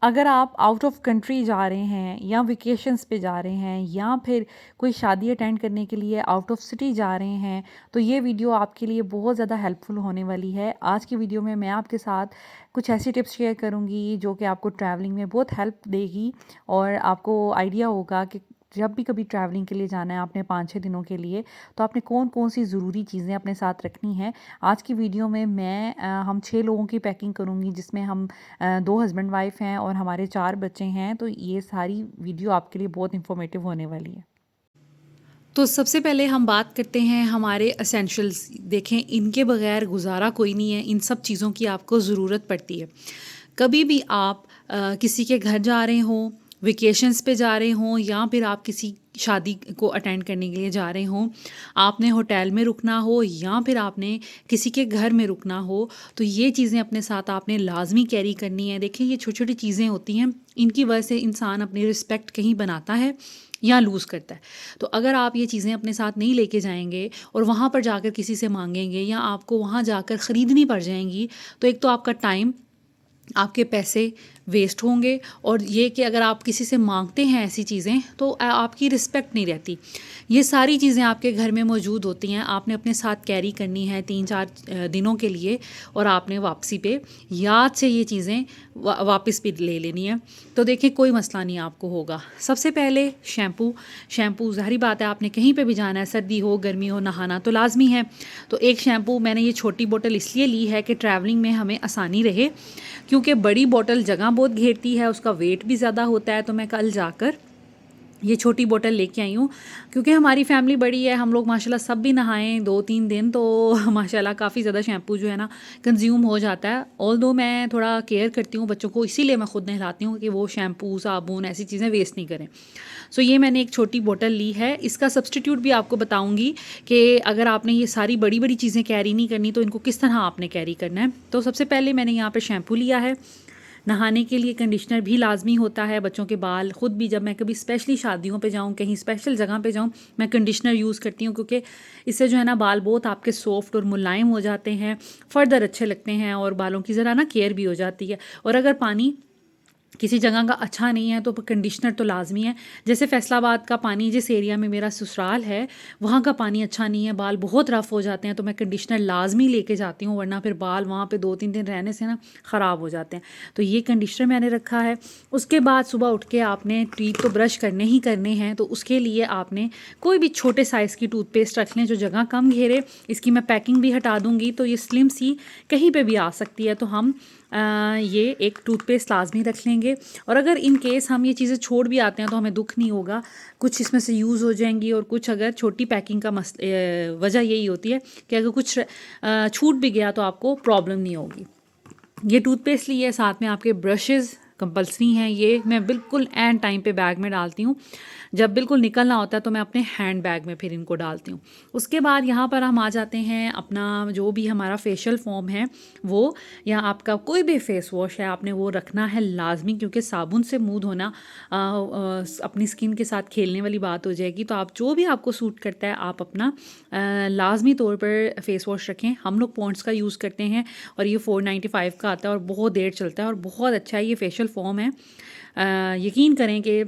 अगर आप out of country जा रहे हैं या वेकेशंस पे जा रहे हैं या फिर कोई शादी अटेंड करने के लिए आउट ऑफ सिटी जा रहे हैं, तो ये वीडियो आपके लिए बहुत ज़्यादा हेल्पफुल होने वाली है। आज की वीडियो में मैं आपके साथ कुछ ऐसी टिप्स शेयर करूँगी जो कि आपको ट्रैवलिंग में बहुत हेल्प देगी और आपको आइडिया होगा कि जब भी कभी ट्रैवलिंग के लिए जाना है आपने 5-6 दिनों के लिए, तो आपने कौन-कौन सी ज़रूरी चीज़ें अपने साथ रखनी हैं। आज की वीडियो में हम 6 लोगों की पैकिंग करूँगी, जिसमें हम 2 हस्बैंड वाइफ़ हैं और हमारे 4 बच्चे हैं, तो ये सारी वीडियो आपके लिए बहुत इन्फॉर्मेटिव होने वाली है। तो सबसे पहले हम बात करते हैं हमारे एसेंशियल्स। देखें, इनके बगैर गुजारा कोई नहीं है। इन सब चीज़ों की आपको ज़रूरत पड़ती है। कभी भी आप किसी के घर जा रहे हों, वेकेशंस पे जा रहे हों या फिर आप किसी शादी को अटेंड करने के लिए जा रहे हों, आपने होटल में रुकना हो या फिर आपने किसी के घर में रुकना हो, तो ये चीज़ें अपने साथ आपने लाजमी कैरी करनी है। देखिए, ये छोटी छोटी चीज़ें होती हैं, इनकी वजह से इंसान अपनी रिस्पेक्ट कहीं बनाता है या लूज़ करता है। तो अगर आप ये चीज़ें अपने साथ नहीं लेके जाएंगे और वहाँ पर जाकर किसी से मांगेंगे या आपको वहाँ जाकर ख़रीदनी पड़ जाएंगी, तो एक तो आपका टाइम, आपके पैसे वेस्ट होंगे, और ये कि अगर आप किसी से मांगते हैं ऐसी चीज़ें तो आपकी रिस्पेक्ट नहीं रहती। ये सारी चीज़ें आपके घर में मौजूद होती हैं, आपने अपने साथ कैरी करनी है 3-4 दिनों के लिए, और आपने वापसी पे याद से ये चीज़ें वापस भी ले लेनी है। तो देखिए, कोई मसला नहीं आपको होगा। सबसे पहले शैम्पू। शैम्पू ज़ाहिर बात है, आपने कहीं पे भी जाना है, सर्दी हो गर्मी हो, नहाना तो लाजमी है। तो एक शैम्पू मैंने ये छोटी बोतल इसलिए ली है कि ट्रैवलिंग में हमें आसानी रहे, क्योंकि बड़ी बोतल जगह बहुत घेरती है, उसका वेट भी ज़्यादा होता है। तो मैं कल जाकर ये छोटी बोतल लेके आई हूँ, क्योंकि हमारी फैमिली बड़ी है, हम लोग माशाल्लाह सब भी नहाएं 2-3 दिन, तो माशाल्लाह काफ़ी ज़्यादा शैम्पू जो है ना कंज्यूम हो जाता है। ऑल दो मैं थोड़ा केयर करती हूँ बच्चों को, इसीलिए मैं खुद नहलाती हूँ कि वो शैम्पू साबुन ऐसी चीज़ें वेस्ट नहीं करें। सो ये मैंने एक छोटी बोतल ली है। इसका सब्सटीट्यूट भी आपको बताऊँगी कि अगर आपने ये सारी बड़ी बड़ी चीज़ें कैरी नहीं करनी तो इनको किस तरह आपने कैरी करना है। तो सबसे पहले मैंने यहाँ पर शैम्पू लिया है। नहाने के लिए कंडीशनर भी लाजमी होता है। बच्चों के बाल, ख़ुद भी जब मैं कभी स्पेशली शादियों पे जाऊँ, कहीं स्पेशल जगह पे जाऊँ, मैं कंडीशनर यूज़ करती हूँ, क्योंकि इससे जो है ना बाल बहुत आपके सॉफ्ट और मुलायम हो जाते हैं, फर्दर अच्छे लगते हैं और बालों की ज़रा ना केयर भी हो जाती है। और अगर पानी किसी जगह का अच्छा नहीं है तो कंडीशनर तो लाजमी है। जैसे फैसलाबाद का पानी, जिस एरिया में मेरा ससुराल है, वहाँ का पानी अच्छा नहीं है, बाल बहुत रफ़ हो जाते हैं, तो मैं कंडीशनर लाजमी लेके जाती हूँ, वरना फिर बाल वहाँ पे 2-3 दिन रहने से ना ख़राब हो जाते हैं। तो ये कंडीशनर मैंने रखा है। उसके बाद सुबह उठ के आपने टीथ तो ब्रश करने ही करने हैं, तो उसके लिए आपने कोई भी छोटे साइज़ की टूथपेस्ट रख लें जो जगह कम घेरे। इसकी मैं पैकिंग भी हटा दूँगी, तो ये स्लिम सी कहीं पर भी आ सकती है। तो हम ये एक टूथपेस्ट लाजमी रख लेंगे। और अगर इन केस हम ये चीज़ें छोड़ भी आते हैं तो हमें दुख नहीं होगा, कुछ इसमें से यूज़ हो जाएंगी। और कुछ अगर छोटी पैकिंग का वजह यही होती है कि अगर कुछ छूट भी गया तो आपको प्रॉब्लम नहीं होगी। ये टूथपेस्ट ली है, साथ में आपके ब्रशेज़ कंपल्सरी हैं। ये मैं बिल्कुल एंड टाइम पे बैग में डालती हूँ। जब बिल्कुल निकलना होता है तो मैं अपने हैंड बैग में फिर इनको डालती हूँ। उसके बाद यहाँ पर हम आ जाते हैं अपना जो भी हमारा फेशियल फॉर्म है वो, या आपका कोई भी फेस वॉश है, आपने वो रखना है लाजमी, क्योंकि साबुन से मुंह धोना अपनी स्किन के साथ खेलने वाली बात हो जाएगी। तो आप जो भी आपको सूट करता है आप अपना लाजमी तौर पर फेस वॉश रखें। हम लोग पॉन्ड्स का यूज़ करते हैं और ये 495 का आता है और बहुत देर चलता है और बहुत अच्छा है। ये फेशियल फॉर्म है, यकीन करें कि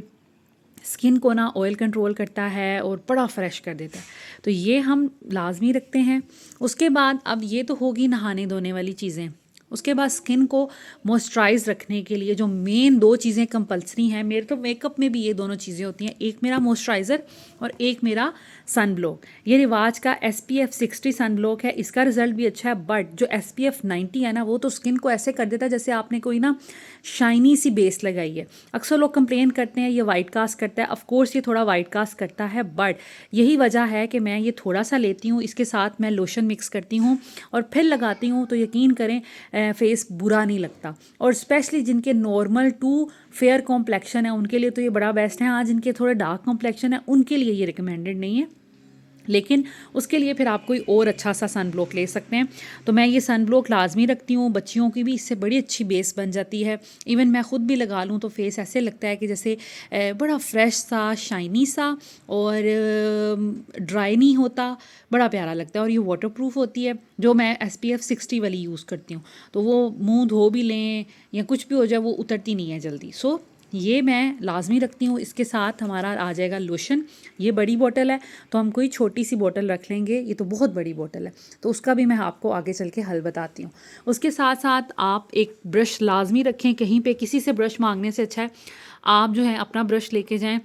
स्किन को ना ऑयल कंट्रोल करता है और बड़ा फ्रेश कर देता है। तो ये हम लाजमी रखते हैं। उसके बाद अब ये तो होगी नहाने धोने वाली चीज़ें। उसके बाद स्किन को मॉइस्चराइज रखने के लिए जो मेन 2 चीज़ें कंपल्सरी हैं, मेरे तो मेकअप में भी ये दोनों चीज़ें होती हैं, एक मेरा मॉइस्चराइज़र और एक मेरा सन ब्लॉक। ये रिवाज का SPF 60 सन ब्लॉक है, इसका रिजल्ट भी अच्छा है। बट जो SPF 90 है ना, वो तो स्किन को ऐसे कर देता है जैसे आपने कोई ना शाइनी सी बेस लगाई है। अक्सर लोग कंप्लेन करते हैं ये वाइट कास्ट करता है। ऑफ कोर्स ये थोड़ा वाइट कास्ट करता है, बट यही वजह है कि मैं ये थोड़ा सा लेती हूँ, इसके साथ मैं लोशन मिक्स करती हूँ और फिर लगाती हूँ। तो यकीन करें फेस बुरा नहीं लगता। और स्पेशली जिनके नॉर्मल टू फेयर कॉम्प्लेक्शन है उनके लिए तो ये बड़ा बेस्ट है। आज जिनके थोड़े डार्क कॉम्प्लेक्शन है उनके लिए ये रिकमेंडेड नहीं है। लेकिन उसके लिए फिर आप कोई और अच्छा सा सन ब्लॉक ले सकते हैं। तो मैं ये सन ब्लॉक लाजमी रखती हूँ, बच्चियों की भी इससे बड़ी अच्छी बेस बन जाती है। इवन मैं ख़ुद भी लगा लूँ तो फेस ऐसे लगता है कि जैसे बड़ा फ्रेश सा, शाइनी सा, और ड्राई नहीं होता, बड़ा प्यारा लगता है। और ये वाटर प्रूफ होती है, जो मैं SPF 60 वाली यूज़ करती हूँ, तो वो मुँह धो भी लें या कुछ भी हो जाए वो उतरती नहीं है जल्दी। सो ये मैं लाजमी रखती हूँ। इसके साथ हमारा आ जाएगा लोशन। ये बड़ी बोतल है, तो हम कोई छोटी सी बोतल रख लेंगे, ये तो बहुत बड़ी बोतल है, तो उसका भी मैं आपको आगे चल के हल बताती हूँ। उसके साथ साथ आप एक ब्रश लाजमी रखें। कहीं पे किसी से ब्रश मांगने से अच्छा है आप जो है अपना ब्रश लेके जाएं।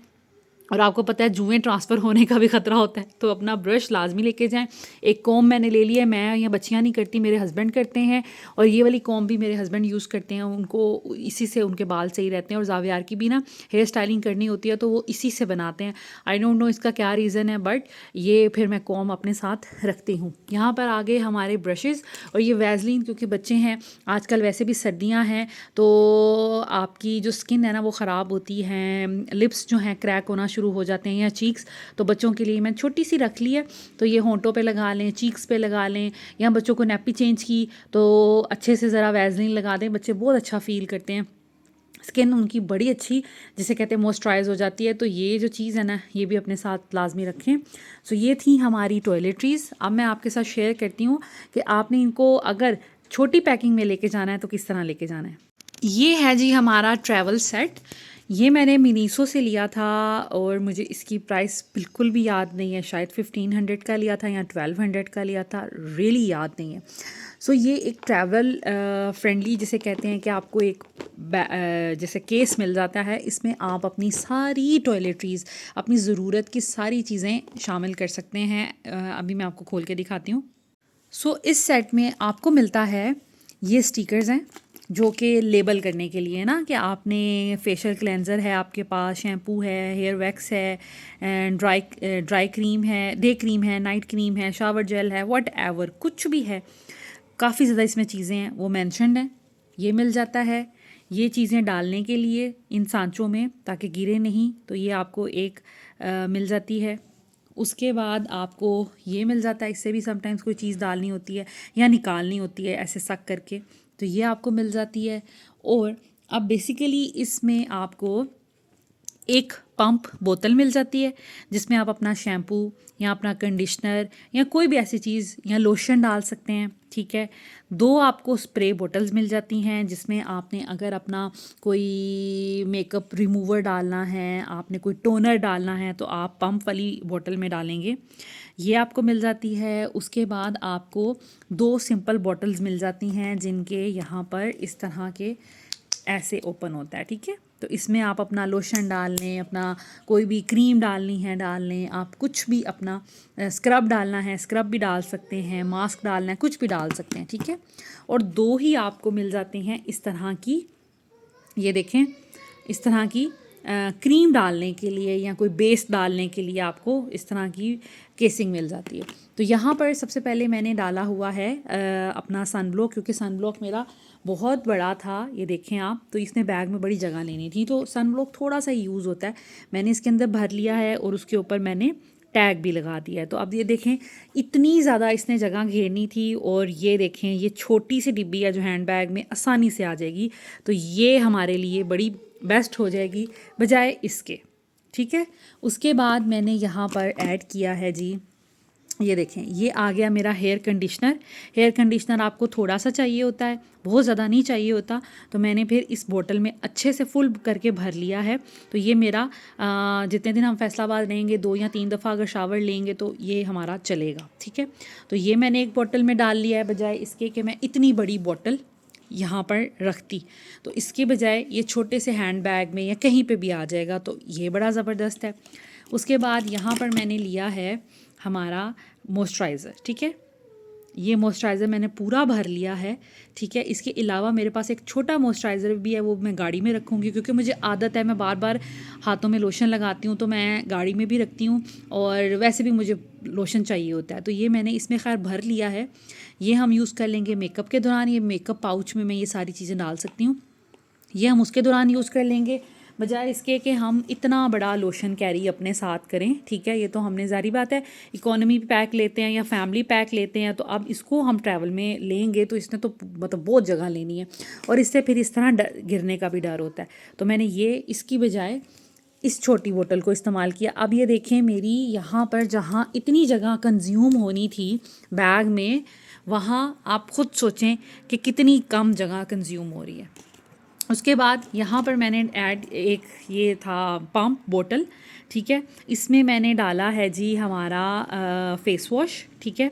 और आपको पता है जुएँ ट्रांसफ़र होने का भी ख़तरा होता है, तो अपना ब्रश लाजमी लेके जाएं। एक कॉम्ब मैंने ले लिया है, मैं या बच्चियाँ नहीं करती, मेरे हस्बैंड करते हैं, और ये वाली कॉम्ब भी मेरे हस्बैंड यूज़ करते हैं। उनको इसी से उनके बाल सही रहते हैं। और ज़ावियार की भी ना हेयर स्टाइलिंग करनी होती है तो वो इसी से बनाते हैं। आई डोंट नो इसका क्या रीज़न है, बट ये फिर मैं कॉम्ब अपने साथ रखती हूँ। यहाँ पर आ गए हमारे ब्रशेज़ और ये वैसलीन, क्योंकि बच्चे हैं आजकल, वैसे भी सर्दियाँ हैं तो आपकी जो स्किन है ना वो ख़राब होती है, लिप्स जो हैं क्रैक होना शुरू हो जाते हैं, या चीक्स। तो बच्चों के लिए मैं छोटी सी रख ली है, तो ये होंठों पे लगा लें, चीक्स पे लगा लें, या बच्चों को नैप्पी चेंज की तो अच्छे से ज़रा वैसलीन लगा दें, बच्चे बहुत अच्छा फ़ील करते हैं। स्किन उनकी बड़ी अच्छी, जिसे कहते हैं मॉइस्चराइज हो जाती है। तो ये जो चीज़ है ना ये भी अपने साथ लाजमी रखें। सो ये थी हमारी टॉयलेटरीज़। अब मैं आपके साथ शेयर करती हूँ कि आपने इनको अगर छोटी पैकिंग में लेके जाना है तो किस तरह लेके जाना है। ये है जी हमारा ट्रैवल सेट। ये मैंने मिनीसो से लिया था और मुझे इसकी प्राइस बिल्कुल भी याद नहीं है, शायद 1500 का लिया था या 1200 का लिया था, रियली याद नहीं है। सो ये एक ट्रैवल फ्रेंडली जिसे कहते हैं कि आपको एक जैसे केस मिल जाता है, इसमें आप अपनी सारी टॉयलेटरीज़, अपनी ज़रूरत की सारी चीज़ें शामिल कर सकते हैं। अभी मैं आपको खोल के दिखाती हूँ। सो इस सेट में आपको मिलता है, ये स्टिकर्स हैं जो कि लेबल करने के लिए ना, कि आपने फेशियल क्लेंज़र है आपके पास, शैम्पू है, हेयर वैक्स है, एंड ड्राई क्रीम है, डे क्रीम है, नाइट क्रीम है, शावर जेल है, वट एवर कुछ भी है, काफ़ी ज़्यादा इसमें चीज़ें हैं वो मैंशनड हैं। ये मिल जाता है, ये चीज़ें डालने के लिए इन सांचों में ताकि गिरे नहीं, तो ये आपको एक मिल जाती है। उसके बाद आपको ये मिल जाता है, इससे भी समटाइम्स कोई चीज़ डालनी होती है या निकालनी होती है ऐसे सक करके, तो ये आपको मिल जाती है। और अब बेसिकली इसमें आपको एक पंप बोतल मिल जाती है जिसमें आप अपना शैम्पू या अपना कंडीशनर या कोई भी ऐसी चीज़ या लोशन डाल सकते हैं, ठीक है। 2 आपको स्प्रे बोतल्स मिल जाती हैं जिसमें आपने अगर अपना कोई मेकअप रिमूवर डालना है, आपने कोई टोनर डालना है, तो आप पंप वाली बोतल में डालेंगे, ये आपको मिल जाती है। उसके बाद आपको 2 सिंपल बॉटल्स मिल जाती हैं जिनके यहाँ पर इस तरह के ऐसे ओपन होता है, ठीक है। तो इसमें आप अपना लोशन डाल लें, अपना कोई भी क्रीम डालनी है डाल लें, आप कुछ भी अपना स्क्रब डालना है स्क्रब भी डाल सकते हैं, मास्क डालना है कुछ भी डाल सकते हैं, ठीक है। और 2 ही आपको मिल जाते हैं इस तरह की, ये देखें, इस तरह की क्रीम डालने के लिए या कोई बेस डालने के लिए आपको इस तरह की केसिंग मिल जाती है। तो यहाँ पर सबसे पहले मैंने डाला हुआ है अपना सन ब्लॉक, क्योंकि सन ब्लॉक मेरा बहुत बड़ा था, ये देखें आप, तो इसने बैग में बड़ी जगह लेनी थी, तो सन ब्लॉक थोड़ा सा यूज़ होता है, मैंने इसके अंदर भर लिया है और उसके ऊपर मैंने टैग भी लगा दिया है। तो अब ये देखें इतनी ज़्यादा इसने जगह घेरनी थी, और ये देखें ये छोटी सी डिब्बी है जो हैंड बैग में आसानी से आ जाएगी, तो ये हमारे लिए बड़ी बेस्ट हो जाएगी बजाय इसके, ठीक है। उसके बाद मैंने यहाँ पर ऐड किया है जी, ये देखें ये आ गया मेरा हेयर कंडीशनर। हेयर कंडीशनर आपको थोड़ा सा चाहिए होता है, बहुत ज़्यादा नहीं चाहिए होता, तो मैंने फिर इस बोतल में अच्छे से फुल करके भर लिया है। तो ये मेरा जितने दिन हम फैसलाबाद रहेंगे 2 या 3 दफ़ा अगर शावर लेंगे तो ये हमारा चलेगा, ठीक है। तो ये मैंने एक बोतल में डाल लिया है, बजाय इसके कि मैं इतनी बड़ी बोतल यहाँ पर रखती, तो इसके बजाय ये छोटे से हैंड बैग में या कहीं पे भी आ जाएगा, तो ये बड़ा ज़बरदस्त है। उसके बाद यहाँ पर मैंने लिया है हमारा मॉइस्चराइज़र, ठीक है। ये मॉइस्चराइज़र मैंने पूरा भर लिया है, ठीक है। इसके अलावा मेरे पास एक छोटा मॉइस्चराइज़र भी है, वो मैं गाड़ी में रखूँगी क्योंकि मुझे आदत है, मैं बार बार हाथों में लोशन लगाती हूँ, तो मैं गाड़ी में भी रखती हूँ और वैसे भी मुझे लोशन चाहिए होता है, तो ये मैंने इसमें खैर भर लिया है। ये हम यूज़ कर लेंगे मेकअप के दौरान, ये मेकअप पाउच में मैं ये सारी चीज़ें डाल सकती हूँ, ये हम उसके दौरान यूज़ कर लेंगे। बजाय इसके कि हम इतना बड़ा लोशन कैरी अपने साथ करें। ठीक है, ये तो हमने ज़ाहिर बात है इकोनॉमी पैक लेते हैं या फैमिली पैक लेते हैं, तो अब इसको हम ट्रैवल में लेंगे तो इसने तो मतलब बहुत जगह लेनी है और इससे फिर इस तरह गिरने का भी डर होता है। तो मैंने ये इसकी बजाय इस छोटी बोतल को इस्तेमाल किया। अब ये देखें मेरी यहाँ पर जहाँ इतनी जगह कंज्यूम होनी थी बैग में, वहाँ आप ख़ुद सोचें कि कितनी कम जगह कंज्यूम हो रही है। उसके बाद यहाँ पर मैंने ऐड एक ये था पम्प बोतल। ठीक है, इसमें मैंने डाला है जी हमारा फेस वॉश। ठीक है,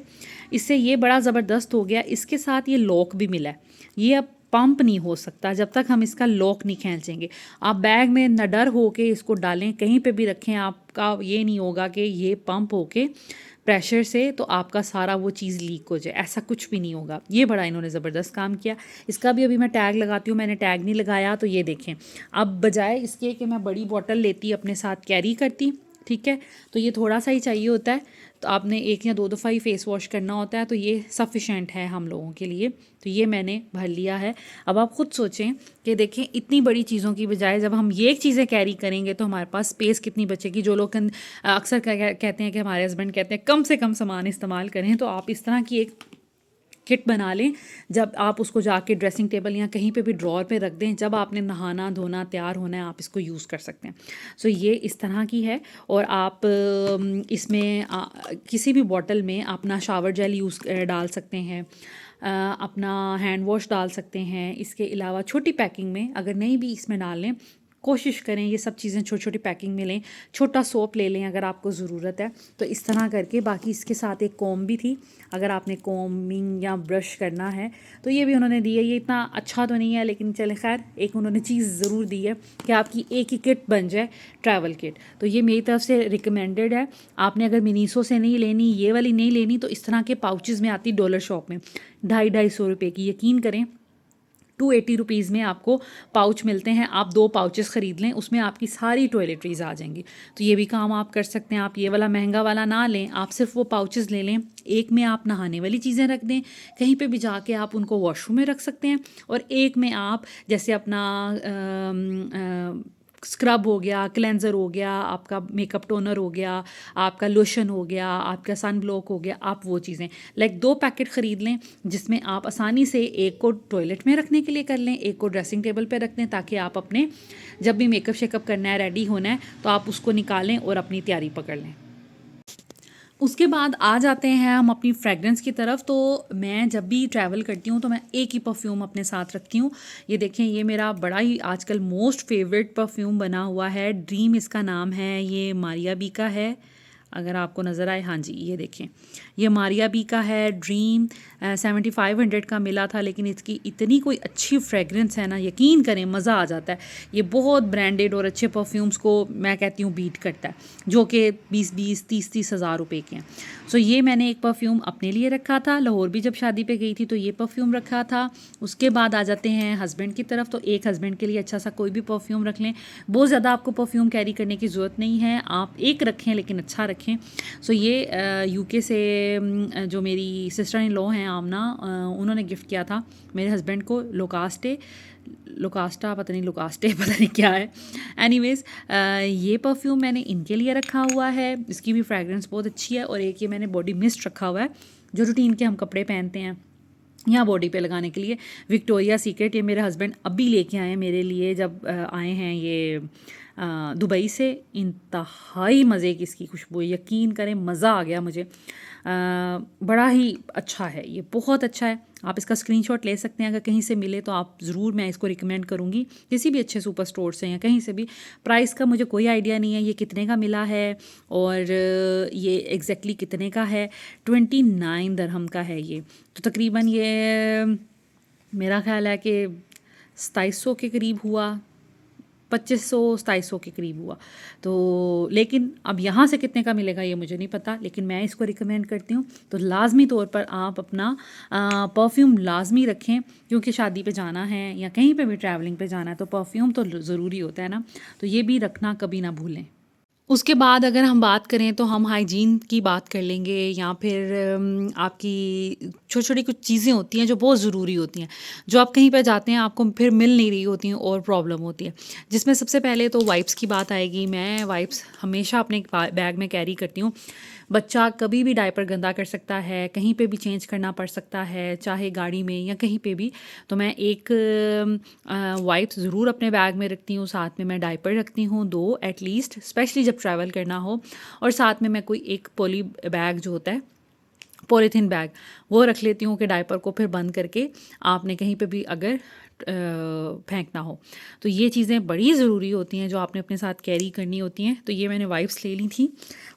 इससे ये बड़ा ज़बरदस्त हो गया। इसके साथ ये लॉक भी मिला है, ये अब पंप नहीं हो सकता जब तक हम इसका लॉक नहीं खींचेंगे। आप बैग में न डर हो के इसको डालें, कहीं पे भी रखें, आपका ये नहीं होगा कि ये पंप हो के प्रेशर से तो आपका सारा वो चीज़ लीक हो जाए, ऐसा कुछ भी नहीं होगा। ये बड़ा इन्होंने ज़बरदस्त काम किया। इसका भी अभी मैं टैग लगाती हूँ, मैंने टैग नहीं लगाया। तो ये देखें, अब बजाय इसके कि मैं बड़ी बॉटल लेती अपने साथ कैरी करती, ठीक है, तो ये थोड़ा सा ही चाहिए होता है, तो आपने एक या दो दफ़ा ही फेस वॉश करना होता है, तो ये सफिशेंट है हम लोगों के लिए। तो ये मैंने भर लिया है। अब आप ख़ुद सोचें कि देखें इतनी बड़ी चीज़ों की बजाय जब हम ये चीज़ें कैरी करेंगे तो हमारे पास स्पेस कितनी बचेगी। जो लोग अक्सर कहते हैं कि हमारे हस्बैंड कहते हैं कम से कम सामान इस्तेमाल करें, तो आप इस तरह की एक किट बना लें, जब आप उसको जाके ड्रेसिंग टेबल या कहीं पे भी ड्रॉर पे रख दें, जब आपने नहाना धोना तैयार होना है आप इसको यूज़ कर सकते हैं। सो ये इस तरह की है। और आप इसमें किसी भी बॉटल में अपना शावर जेल डाल सकते हैं, अपना हैंड वॉश डाल सकते हैं। इसके अलावा छोटी पैकिंग में अगर नहीं भी इसमें डाल लें, कोशिश करें ये सब चीज़ें छोटी छोटी पैकिंग में लें। छोटा सोप ले लें अगर आपको ज़रूरत है, तो इस तरह करके। बाकी इसके साथ एक कॉम भी थी, अगर आपने कॉमिंग या ब्रश करना है तो ये भी उन्होंने दी है। ये इतना अच्छा तो नहीं है, लेकिन चले खैर एक उन्होंने चीज़ ज़रूर दी है कि आपकी एक ही किट बन जाए, ट्रैवल किट। तो ये मेरी तरफ से रिकमेंडेड है। आपने अगर मिनीसो से नहीं लेनी, ये वाली नहीं लेनी, तो इस तरह के पाउचेज़ में आती डॉलर शॉप में 250-250 रुपये की। यकीन करें 280 रुपीज़ में आपको पाउच मिलते हैं। आप 2 पाउचेस ख़रीद लें, उसमें आपकी सारी टॉयलेटरीज़ आ जाएंगी। तो ये भी काम आप कर सकते हैं। आप ये वाला महंगा वाला ना लें, आप सिर्फ वो पाउचेस ले लें। एक में आप नहाने वाली चीज़ें रख दें, कहीं पे भी जाके आप उनको वॉशरूम में रख सकते हैं। और एक में आप जैसे अपना स्क्रब हो गया, क्लेंज़र हो गया, आपका मेकअप टोनर हो गया, आपका लोशन हो गया, आपका सन ब्लॉक हो गया, आप वो चीज़ें लाइक 2 पैकेट ख़रीद लें, जिसमें आप आसानी से एक को टॉयलेट में रखने के लिए कर लें, एक को ड्रेसिंग टेबल पे रख दें, ताकि आप अपने जब भी मेकअप शेकअप करना है, रेडी होना है, तो आप उसको निकालें और अपनी तैयारी पकड़ लें। उसके बाद आ जाते हैं हम अपनी फ्रेगरेंस की तरफ। तो मैं जब भी ट्रैवल करती हूँ तो मैं एक ही परफ्यूम अपने साथ रखती हूँ। ये देखें, ये मेरा बड़ा ही आजकल मोस्ट फेवरेट परफ्यूम बना हुआ है। ड्रीम इसका नाम है। ये मारिया बी का है, अगर आपको नज़र आए। हाँ जी, ये देखें, ये मारिया बी का है। ड्रीम 7500 का मिला था, लेकिन इसकी इतनी कोई अच्छी फ्रेगरेंस है ना, यकीन करें मज़ा आ जाता है। ये बहुत ब्रांडेड और अच्छे परफ्यूम्स को मैं कहती हूँ बीट करता है, जो कि 20-20, 30-30 हज़ार रुपये के हैं। सो ये मैंने एक परफ्यूम अपने लिए रखा था। लाहौर भी जब शादी पे गई थी तो ये परफ्यूम रखा था। उसके बाद आ जाते हैं हस्बैंड की तरफ। तो एक हस्बैंड के लिए अच्छा सा कोई भी परफ्यूम रख लें। बहुत ज़्यादा आपको परफ्यूम कैरी करने की ज़रूरत नहीं है, आप एक रखें लेकिन अच्छा रखें। सो ये यूके से जो मेरी सिस्टर इन लॉ हैं आमना, उन्होंने गिफ्ट किया था मेरे हस्बैंड को। लोकास्टा पता नहीं, लोकास्टे पता नहीं क्या है। एनीवेज़ ये परफ्यूम मैंने इनके लिए रखा हुआ है। इसकी भी फ्रेगरेंस बहुत अच्छी है। और एक ये मैंने बॉडी मिस्ट रखा हुआ है, जो रूटीन के हम कपड़े पहनते हैं यहाँ बॉडी पे लगाने के लिए। विक्टोरिया सीक्रेट, ये मेरे हस्बैंड अभी लेके आए हैं मेरे लिए जब आए हैं ये दुबई से। इंतहाई मज़े की इसकी खुशबू, यकीन करें मज़ा आ गया मुझे। बड़ा ही अच्छा है, ये बहुत अच्छा है। आप इसका स्क्रीनशॉट ले सकते हैं, अगर कहीं से मिले तो आप ज़रूर, मैं इसको रिकमेंड करूँगी किसी भी अच्छे सुपर स्टोर से या कहीं से भी। प्राइस का मुझे कोई आइडिया नहीं है ये कितने का मिला है और ये एग्जैक्टली कितने का है। 29 दिरहम का है ये। तो तकरीबन ये मेरा ख्याल है कि 2700 के करीब हुआ, 2500-2700 के करीब हुआ। तो लेकिन अब यहाँ से कितने का मिलेगा ये मुझे नहीं पता, लेकिन मैं इसको रिकमेंड करती हूँ। तो लाजमी तौर पर आप अपना परफ्यूम लाजमी रखें, क्योंकि शादी पे जाना है या कहीं पे भी ट्रैवलिंग पे जाना है तो परफ्यूम तो ज़रूरी होता है ना। तो ये भी रखना कभी ना भूलें। उसके बाद अगर हम बात करें तो हम हाइजीन की बात कर लेंगे, या फिर आपकी छोटी-छोटी कुछ चीज़ें होती हैं जो बहुत ज़रूरी होती हैं, जो आप कहीं पे जाते हैं आपको फिर मिल नहीं रही होती हैं और प्रॉब्लम होती है। जिसमें सबसे पहले तो वाइप्स की बात आएगी। मैं वाइप्स हमेशा अपने बैग में कैरी करती हूँ। बच्चा कभी भी डायपर गंदा कर सकता है, कहीं पे भी चेंज करना पड़ सकता है, चाहे गाड़ी में या कहीं पे भी। तो मैं एक वाइप्स ज़रूर अपने बैग में रखती हूँ, साथ में मैं डायपर रखती हूँ 2 एटलीस्ट, स्पेशली जब ट्रैवल करना हो। और साथ में मैं कोई एक पॉली बैग जो होता है, पॉलीथीन बैग, वो रख लेती हूँ कि डायपर को फिर बंद करके आपने कहीं पे भी अगर फेंकना हो। तो ये चीज़ें बड़ी ज़रूरी होती हैं जो आपने अपने साथ कैरी करनी होती हैं। तो ये मैंने वाइप्स ले ली थी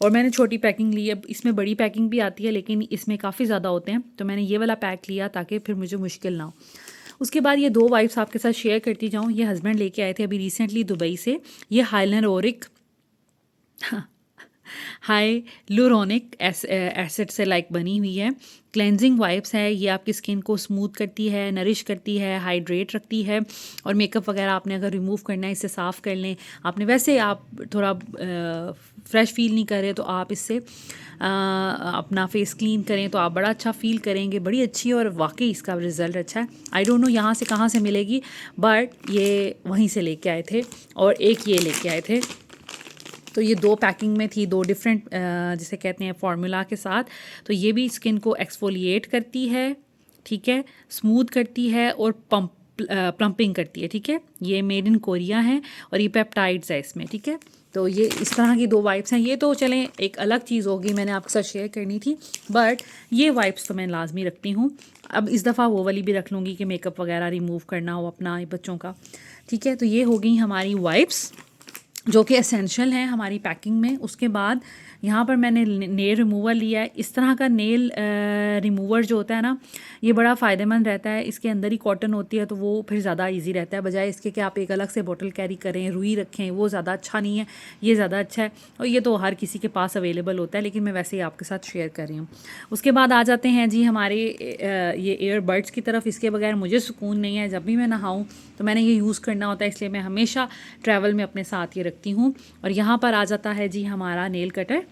और मैंने छोटी पैकिंग ली। अब इसमें बड़ी पैकिंग भी आती है लेकिन इसमें काफ़ी ज़्यादा होते हैं, तो मैंने ये वाला पैक लिया ताकि फिर मुझे मुश्किल ना हो। उसके बाद ये 2 वाइप्स आपके साथ शेयर करती जाऊँ। ये हस्बैंड लेके आए थे अभी रिसेंटली दुबई से। ये हाइलुरोनिक हाइलुरोनिक एसिड से लाइक बनी हुई है। क्लेंजिंग वाइप्स है। ये आपकी स्किन को स्मूथ करती है, नरिश करती है, हाइड्रेट रखती है। और मेकअप वगैरह आपने अगर रिमूव करना है इससे साफ़ कर लें। आपने वैसे आप थोड़ा फ्रेश फील नहीं कर रहे तो आप इससे अपना फेस क्लीन करें तो आप बड़ा अच्छा फ़ील करेंगे। बड़ी अच्छी है और वाकई इसका रिज़ल्ट अच्छा है। आई डोंट नो यहाँ से कहाँ से मिलेगी, बट ये वहीं से लेके आए थे और एक ये लेके आए थे। तो ये 2 पैकिंग में थी, 2 डिफरेंट जिसे कहते हैं फार्मूला के साथ। तो ये भी स्किन को एक्सफोलिएट करती है, ठीक है, स्मूथ करती है और प्लम्पिंग करती है, ठीक है। ये मेड इन कोरिया है और ये पेप्टाइड्स है इसमें, ठीक है। तो ये इस तरह की 2 वाइप्स हैं। ये तो चलें एक अलग चीज़ होगी, मैंने आपके साथ शेयर करनी थी, बट ये वाइप्स तो मैं लाजमी रखती हूँ। अब इस दफ़ा वो वाली भी रख लूँगी कि मेकअप वगैरह रिमूव करना हो अपना बच्चों का, ठीक है। तो ये हो गई हमारी वाइप्स जो कि एसेंशियल हैं हमारी पैकिंग में। उसके बाद यहाँ पर मैंने नेल रिमूवर लिया है। इस तरह का नेल रिमूवर जो होता है ना, ये बड़ा फ़ायदेमंद रहता है। इसके अंदर ही कॉटन होती है तो वो फिर ज़्यादा इजी रहता है, बजाय इसके कि आप एक अलग से बोतल कैरी करें, रुई रखें, वो ज़्यादा अच्छा नहीं है। ये ज़्यादा अच्छा है और ये तो हर किसी के पास अवेलेबल होता है, लेकिन मैं वैसे ही आपके साथ शेयर कर रही हूँ। उसके बाद आ जाते हैं जी हमारे ये ईयरबड्स की तरफ। इसके बगैर मुझे सुकून नहीं है। जब भी मैं नहाऊँ तो मैंने ये यूज़ करना होता है, इसलिए मैं हमेशा ट्रैवल में अपने साथ ये रखती हूँ। और यहाँ पर आ जाता है जी हमारा नेल कटर।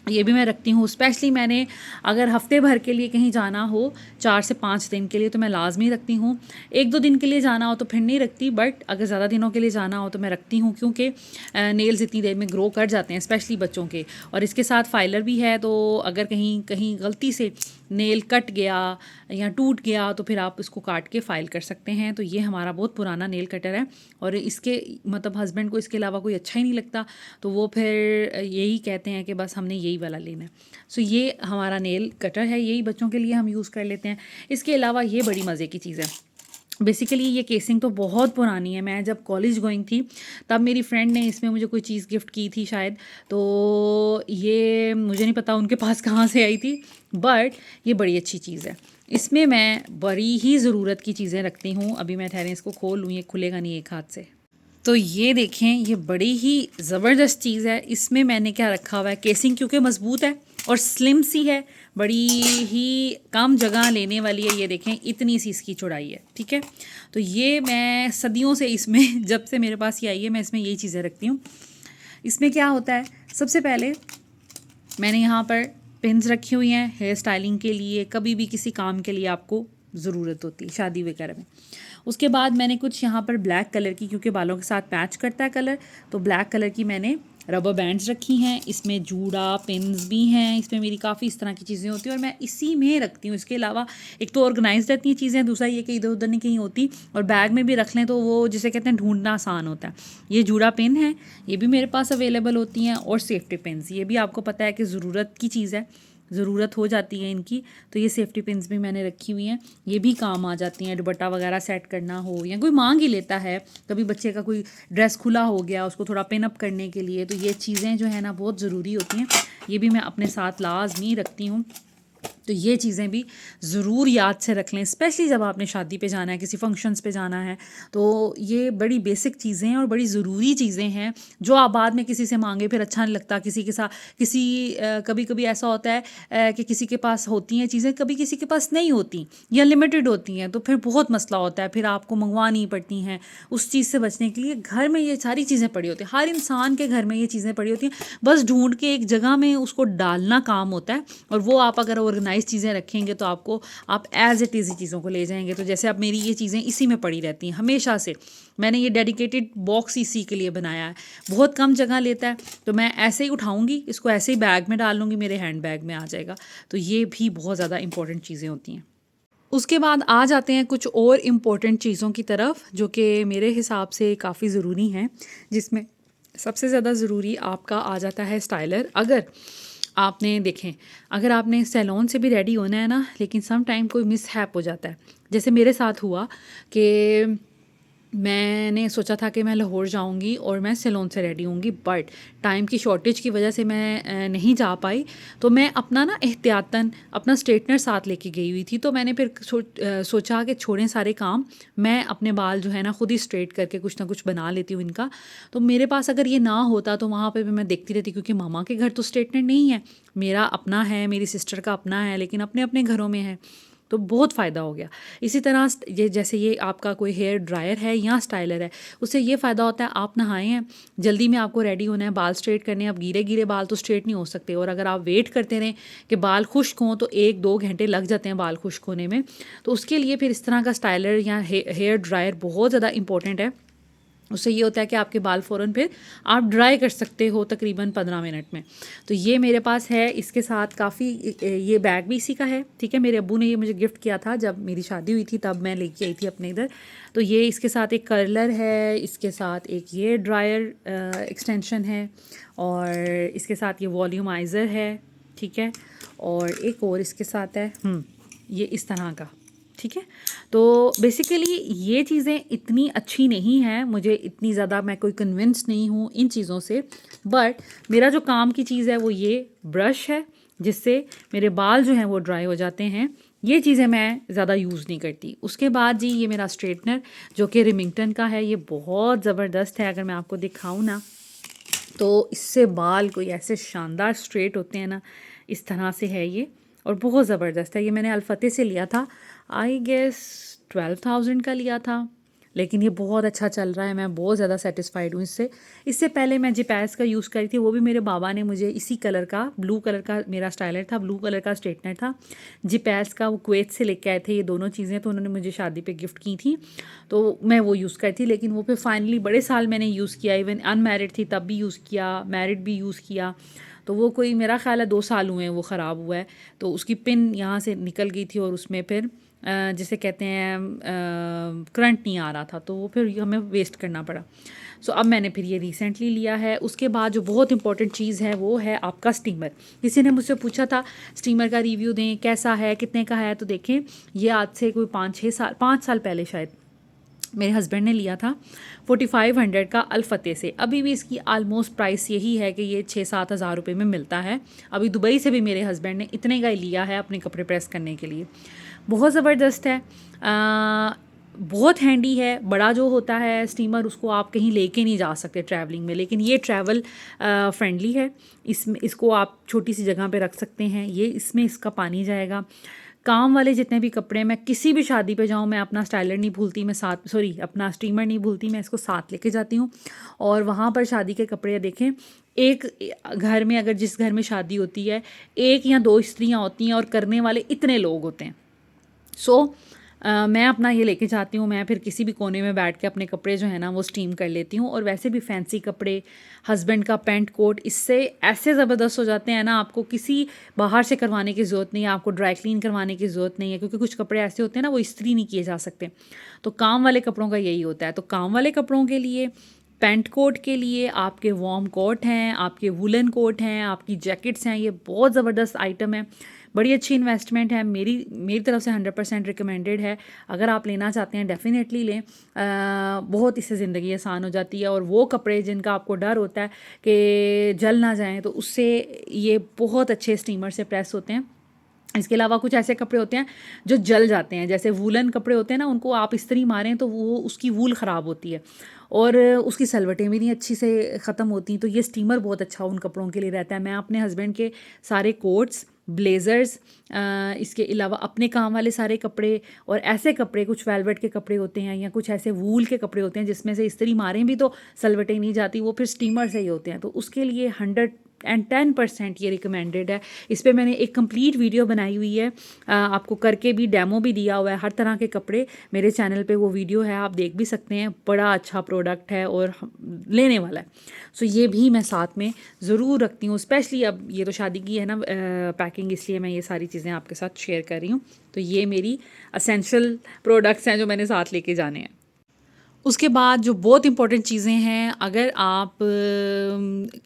ये भी मैं रखती हूँ। स्पेशली मैंने अगर हफ्ते भर के लिए कहीं जाना हो, 4 से 5 दिन के लिए, तो मैं लाजमी रखती हूँ। 1-2 दिन के लिए जाना हो तो फिर नहीं रखती, बट अगर ज़्यादा दिनों के लिए जाना हो तो मैं रखती हूँ, क्योंकि नेल्स इतनी देर में ग्रो कर जाते हैं, स्पेशली बच्चों के। और इसके साथ फाइलर भी है, तो अगर कहीं कहीं गलती से नेल कट गया या टूट गया तो फिर आप इसको काट के फ़ाइल कर सकते हैं। तो ये हमारा बहुत पुराना नेल कटर है और इसके मतलब हस्बैंड को इसके अलावा कोई अच्छा ही नहीं लगता, तो वो फिर यही कहते हैं कि बस हमने यही वाला लेना है। सो ये हमारा नेल कटर है, यही बच्चों के लिए हम यूज़ कर लेते हैं। इसके अलावा ये बड़ी मज़े की चीज़ है। बेसिकली ये केसिंग तो बहुत पुरानी है। मैं जब कॉलेज गोइंग थी तब मेरी फ्रेंड ने इसमें मुझे कोई चीज़ गिफ्ट की थी शायद, तो ये मुझे नहीं पता उनके पास कहाँ से आई थी, बट ये बड़ी अच्छी चीज़ है। इसमें मैं बड़ी ही ज़रूरत की चीज़ें रखती हूँ। अभी मैं ठहरें इसको खोल लूँ, ये खुलेगा नहीं एक हाथ से। तो ये देखें, ये बड़ी ही ज़बरदस्त चीज़ है। इसमें मैंने क्या रखा हुआ है, केसिंग क्योंकि मज़बूत है और स्लिम सी है, बड़ी ही कम जगह लेने वाली है। ये देखें, इतनी सी इसकी चौड़ाई है, ठीक है। तो ये मैं सदियों से इसमें जब से मेरे पास ये आई है मैं इसमें यही चीज़ें रखती हूँ। इसमें क्या होता है, सबसे पहले मैंने यहाँ पर पिन्स रखी हुई हैं हेयर स्टाइलिंग के लिए, कभी भी किसी काम के लिए आपको ज़रूरत होती है शादी वगैरह में। उसके बाद मैंने कुछ यहाँ पर ब्लैक कलर की, क्योंकि बालों के साथ मैच करता है कलर, तो ब्लैक कलर की मैंने रबर बैंड्स रखी हैं। इसमें जूड़ा पिन्स भी हैं, इसमें मेरी काफ़ी इस तरह की चीज़ें होती हैं और मैं इसी में रखती हूँ। इसके अलावा एक तो ऑर्गेनाइज रहती हैं चीज़ें, दूसरा ये कि इधर उधर नहीं कहीं होती, और बैग में भी रख लें तो वो जिसे कहते हैं ढूंढना आसान होता है। ये जूड़ा पिन है, ये भी मेरे पास अवेलेबल होती हैं, और सेफ्टी पिन्स, ये भी आपको पता है कि ज़रूरत की चीज़ है, ज़रूरत हो जाती है इनकी, तो ये सेफ्टी पिन्स भी मैंने रखी हुई हैं। ये भी काम आ जाती हैं, दुपट्टा वगैरह सेट करना हो या कोई मांग ही लेता है, कभी बच्चे का कोई ड्रेस खुला हो गया उसको थोड़ा पिन अप करने के लिए, तो ये चीज़ें जो है ना बहुत ज़रूरी होती हैं। ये भी मैं अपने साथ लाजमी रखती हूँ। तो ये चीज़ें भी ज़रूर याद से रख लें, स्पेशली जब आपने शादी पे जाना है, किसी फंक्शंस पे जाना है। तो ये बड़ी बेसिक चीज़ें हैं और बड़ी ज़रूरी चीज़ें हैं जो आप बाद में किसी से मांगे फिर अच्छा नहीं लगता। किसी के साथ किसी कभी कभी ऐसा होता है कि किसी के पास होती हैं चीज़ें, कभी किसी के पास नहीं होती या लिमिटेड होती हैं, तो फिर बहुत मसला होता है, फिर आपको मंगवानी पड़ती हैं। उस चीज़ से बचने के लिए घर में ये सारी चीज़ें पड़ी होती हैं, हर इंसान के घर में ये चीज़ें पड़ी होती हैं, बस ढूंढ के एक जगह में उसको डालना काम होता है। और वो आप अगर ऑर्गेनाइज चीज़ें रखेंगे तो आपको आप एज इट इज़ चीज़ों को ले जाएंगे। तो जैसे अब मेरी ये चीज़ें इसी में पड़ी रहती हैं हमेशा से, मैंने ये डेडिकेटेड बॉक्स इसी के लिए बनाया है, बहुत कम जगह लेता है, तो मैं ऐसे ही उठाऊंगी इसको, ऐसे ही बैग में डाल लूँगी, मेरे हैंड बैग में आ जाएगा। तो ये भी बहुत ज़्यादा इंपॉर्टेंट चीज़ें होती हैं। उसके बाद आ जाते हैं कुछ और इम्पोर्टेंट चीज़ों की तरफ जो कि मेरे हिसाब से काफ़ी ज़रूरी हैं, जिसमें सबसे ज़्यादा ज़रूरी आपका आ जाता है स्टाइलर। अगर आपने देखें, अगर आपने सैलून से भी रेडी होना है ना, लेकिन सम टाइम कोई मिसहैप हो जाता है, जैसे मेरे साथ हुआ कि मैंने सोचा था कि मैं लाहौर जाऊंगी और मैं सैलून से रेडी होंगी, बट टाइम की शॉर्टेज की वजह से मैं नहीं जा पाई। तो मैं अपना ना एहतियातन अपना स्ट्रेटनर साथ लेके गई हुई थी। तो मैंने फिर सोचा कि छोड़ें सारे काम, मैं अपने बाल जो है ना खुद ही स्ट्रेट करके कुछ ना कुछ बना लेती हूँ इनका। तो मेरे पास अगर ये ना होता तो वहाँ पे भी मैं देखती रहती, क्योंकि मामा के घर तो स्ट्रेटनर नहीं है, मेरा अपना है, मेरी सिस्टर का अपना है, लेकिन अपने अपने घरों में है, तो बहुत फ़ायदा हो गया। इसी तरह ये जैसे ये आपका कोई हेयर ड्रायर है या स्टाइलर है, उससे ये फ़ायदा होता है, आप नहाए हैं, जल्दी में आपको रेडी होना है, बाल स्ट्रेट करने हैं, अब गीले गीले बाल तो स्ट्रेट नहीं हो सकते, और अगर आप वेट करते रहें कि बाल खुश्क हों तो 1-2 घंटे लग जाते हैं बाल खुश्क होने में। तो उसके लिए फिर इस तरह का स्टाइलर या हेयर ड्रायर बहुत ज़्यादा इंपॉर्टेंट है। उससे ये होता है कि आपके बाल फ़ौरन फिर आप ड्राई कर सकते हो तकरीबन 15 मिनट में। तो ये मेरे पास है, इसके साथ काफ़ी ये बैग भी इसी का है, ठीक है। मेरे अब्बू ने ये मुझे गिफ्ट किया था जब मेरी शादी हुई थी, तब मैं लेके आई थी अपने इधर। तो ये इसके साथ एक कर्लर है, इसके साथ एक ये ड्रायर एक्सटेंशन है, और इसके साथ ये वॉल्यूमाइज़र है, ठीक है, और एक और इसके साथ है ये इस तरह का, ठीक है। तो बेसिकली ये चीज़ें इतनी अच्छी नहीं हैं, मुझे इतनी ज़्यादा, मैं कोई कन्विंस नहीं हूँ इन चीज़ों से, बट मेरा जो काम की चीज़ है वो ये ब्रश है, जिससे मेरे बाल जो हैं वो ड्राई हो जाते हैं। ये चीज़ें मैं ज़्यादा यूज़ नहीं करती। उसके बाद जी ये मेरा स्ट्रेटनर जो कि रिमिंगटन का है, ये बहुत ज़बरदस्त है। अगर मैं आपको दिखाऊँ ना तो इससे बाल कोई ऐसे शानदार स्ट्रेट होते हैं ना, इस तरह से है ये, और बहुत ज़बरदस्त है। ये मैंने अल्फते से लिया था, आई गेस 12,000 का लिया था, लेकिन ये बहुत अच्छा चल रहा है, मैं बहुत ज़्यादा सेटिस्फाइड हूँ इससे। इससे पहले मैं जिपैस का यूज़ करी थी, वो भी मेरे बाबा ने मुझे इसी कलर का, ब्लू कलर का मेरा स्टाइलर था, ब्लू कलर का स्ट्रेटनर था। जिपैस का वो कुवैत से लेके आए थे ये दोनों चीज़ें, तो उन्होंने मुझे शादी पे गिफ्ट की थी, तो मैं वो यूज़ करी थी। लेकिन वो फिर फाइनली बड़े साल मैंने यूज़ किया, इवन अनमैरिड थी तब भी यूज़ किया, मैरिड भी यूज़ किया। तो वो कोई मेरा ख्याल है 2 साल हुए हैं वो ख़राब हुआ है, तो उसकी पिन यहाँ से निकल गई थी और उसमें फिर जिसे कहते हैं करंट नहीं आ रहा था, तो वो फिर हमें वेस्ट करना पड़ा। सो अब मैंने फिर ये रिसेंटली लिया है। उसके बाद जो बहुत इंपॉर्टेंट चीज़ है वो है आपका स्टीमर। किसी ने मुझसे पूछा था स्टीमर का रिव्यू दें, कैसा है, कितने का है, तो देखें ये आज से कोई 5 साल पहले शायद मेरे हस्बैंड ने लिया था 4500 का अल्फते से। अभी भी इसकी आलमोस्ट प्राइस यही है कि ये 6-7 हज़ार रुपये में मिलता है। अभी दुबई से भी मेरे हस्बैंड ने इतने का ही लिया है अपने कपड़े प्रेस करने के लिए। बहुत ज़बरदस्त है, बहुत हैंडी है। बड़ा जो होता है स्टीमर उसको आप कहीं लेके नहीं जा सकते ट्रैवलिंग में, लेकिन ये ट्रैवल फ्रेंडली है। इसको आप छोटी सी जगह पे रख सकते हैं, ये इसमें इसका पानी जाएगा। काम वाले जितने भी कपड़े, मैं किसी भी शादी पे जाऊँ मैं अपना स्टाइलर नहीं भूलती, मैं साथ अपना स्टीमर नहीं भूलती, मैं इसको साथ लेके जाती हूँ। और वहाँ पर शादी के कपड़े देखें, एक घर में अगर जिस घर में शादी होती है 1 या 2 स्त्रियाँ होती हैं और करने वाले इतने लोग होते हैं। सो मैं अपना ये लेके जाती हूँ, मैं फिर किसी भी कोने में बैठ के अपने कपड़े जो है ना वो स्टीम कर लेती हूँ। और वैसे भी फैंसी कपड़े, हस्बैंड का पेंट कोट, इससे ऐसे ज़बरदस्त हो जाते हैं ना, आपको किसी बाहर से करवाने की ज़रूरत नहीं है, आपको ड्राई क्लीन करवाने की ज़रूरत नहीं है, क्योंकि कुछ कपड़े ऐसे होते हैं ना वो इस्त्री नहीं किए जा सकते। तो काम वाले कपड़ों का यही होता है। तो काम वाले कपड़ों के लिए, पेंट कोट के लिए आपके वार्म कोट हैं, आपके वुलन कोट हैं, आपकी जैकेट्स हैं, ये बहुत ज़बरदस्त आइटम है, बड़ी अच्छी इन्वेस्टमेंट है। मेरी तरफ से 100% रिकमेंडेड है। अगर आप लेना चाहते हैं डेफ़िनेटली लें, बहुत इससे ज़िंदगी आसान हो जाती है। और वो कपड़े जिनका आपको डर होता है कि जल ना जाएं, तो उससे ये बहुत अच्छे स्टीमर से प्रेस होते हैं। इसके अलावा कुछ ऐसे कपड़े होते हैं जो जल जाते हैं, जैसे वूलन कपड़े होते हैं ना, उनको आप इस्त्री मारें तो वो उसकी वूल ख़राब होती है और उसकी सलवटें भी नहीं अच्छी से ख़त्म होती। तो ये स्टीमर बहुत अच्छा उन कपड़ों के लिए रहता है। मैं अपने हस्बैंड के सारे कोट्स, ब्लेज़र्स, इसके अलावा अपने काम वाले सारे कपड़े और ऐसे कपड़े, कुछ वेलवेट के कपड़े होते हैं या कुछ ऐसे वूल के कपड़े होते हैं जिसमें से इस्त्री मारें भी तो सलवटें नहीं जाती, वो फिर स्टीमर से ही होते हैं। तो उसके लिए 110% ये रिकमेंडेड है। इस पे मैंने एक कंप्लीट वीडियो बनाई हुई है, आपको करके भी डेमो भी दिया हुआ है हर तरह के कपड़े। मेरे चैनल पे वो वीडियो है, आप देख भी सकते हैं। बड़ा अच्छा प्रोडक्ट है और लेने वाला है। सो ये भी मैं साथ में ज़रूर रखती हूँ, स्पेशली अब ये तो शादी की है ना पैकिंग, इसलिए मैं ये सारी चीज़ें आपके साथ शेयर कर रही हूँ। तो ये मेरी असेंशियल प्रोडक्ट्स हैं जो मैंने साथ लेके जाने हैं। उसके बाद जो बहुत इंपॉर्टेंट चीज़ें हैं, अगर आप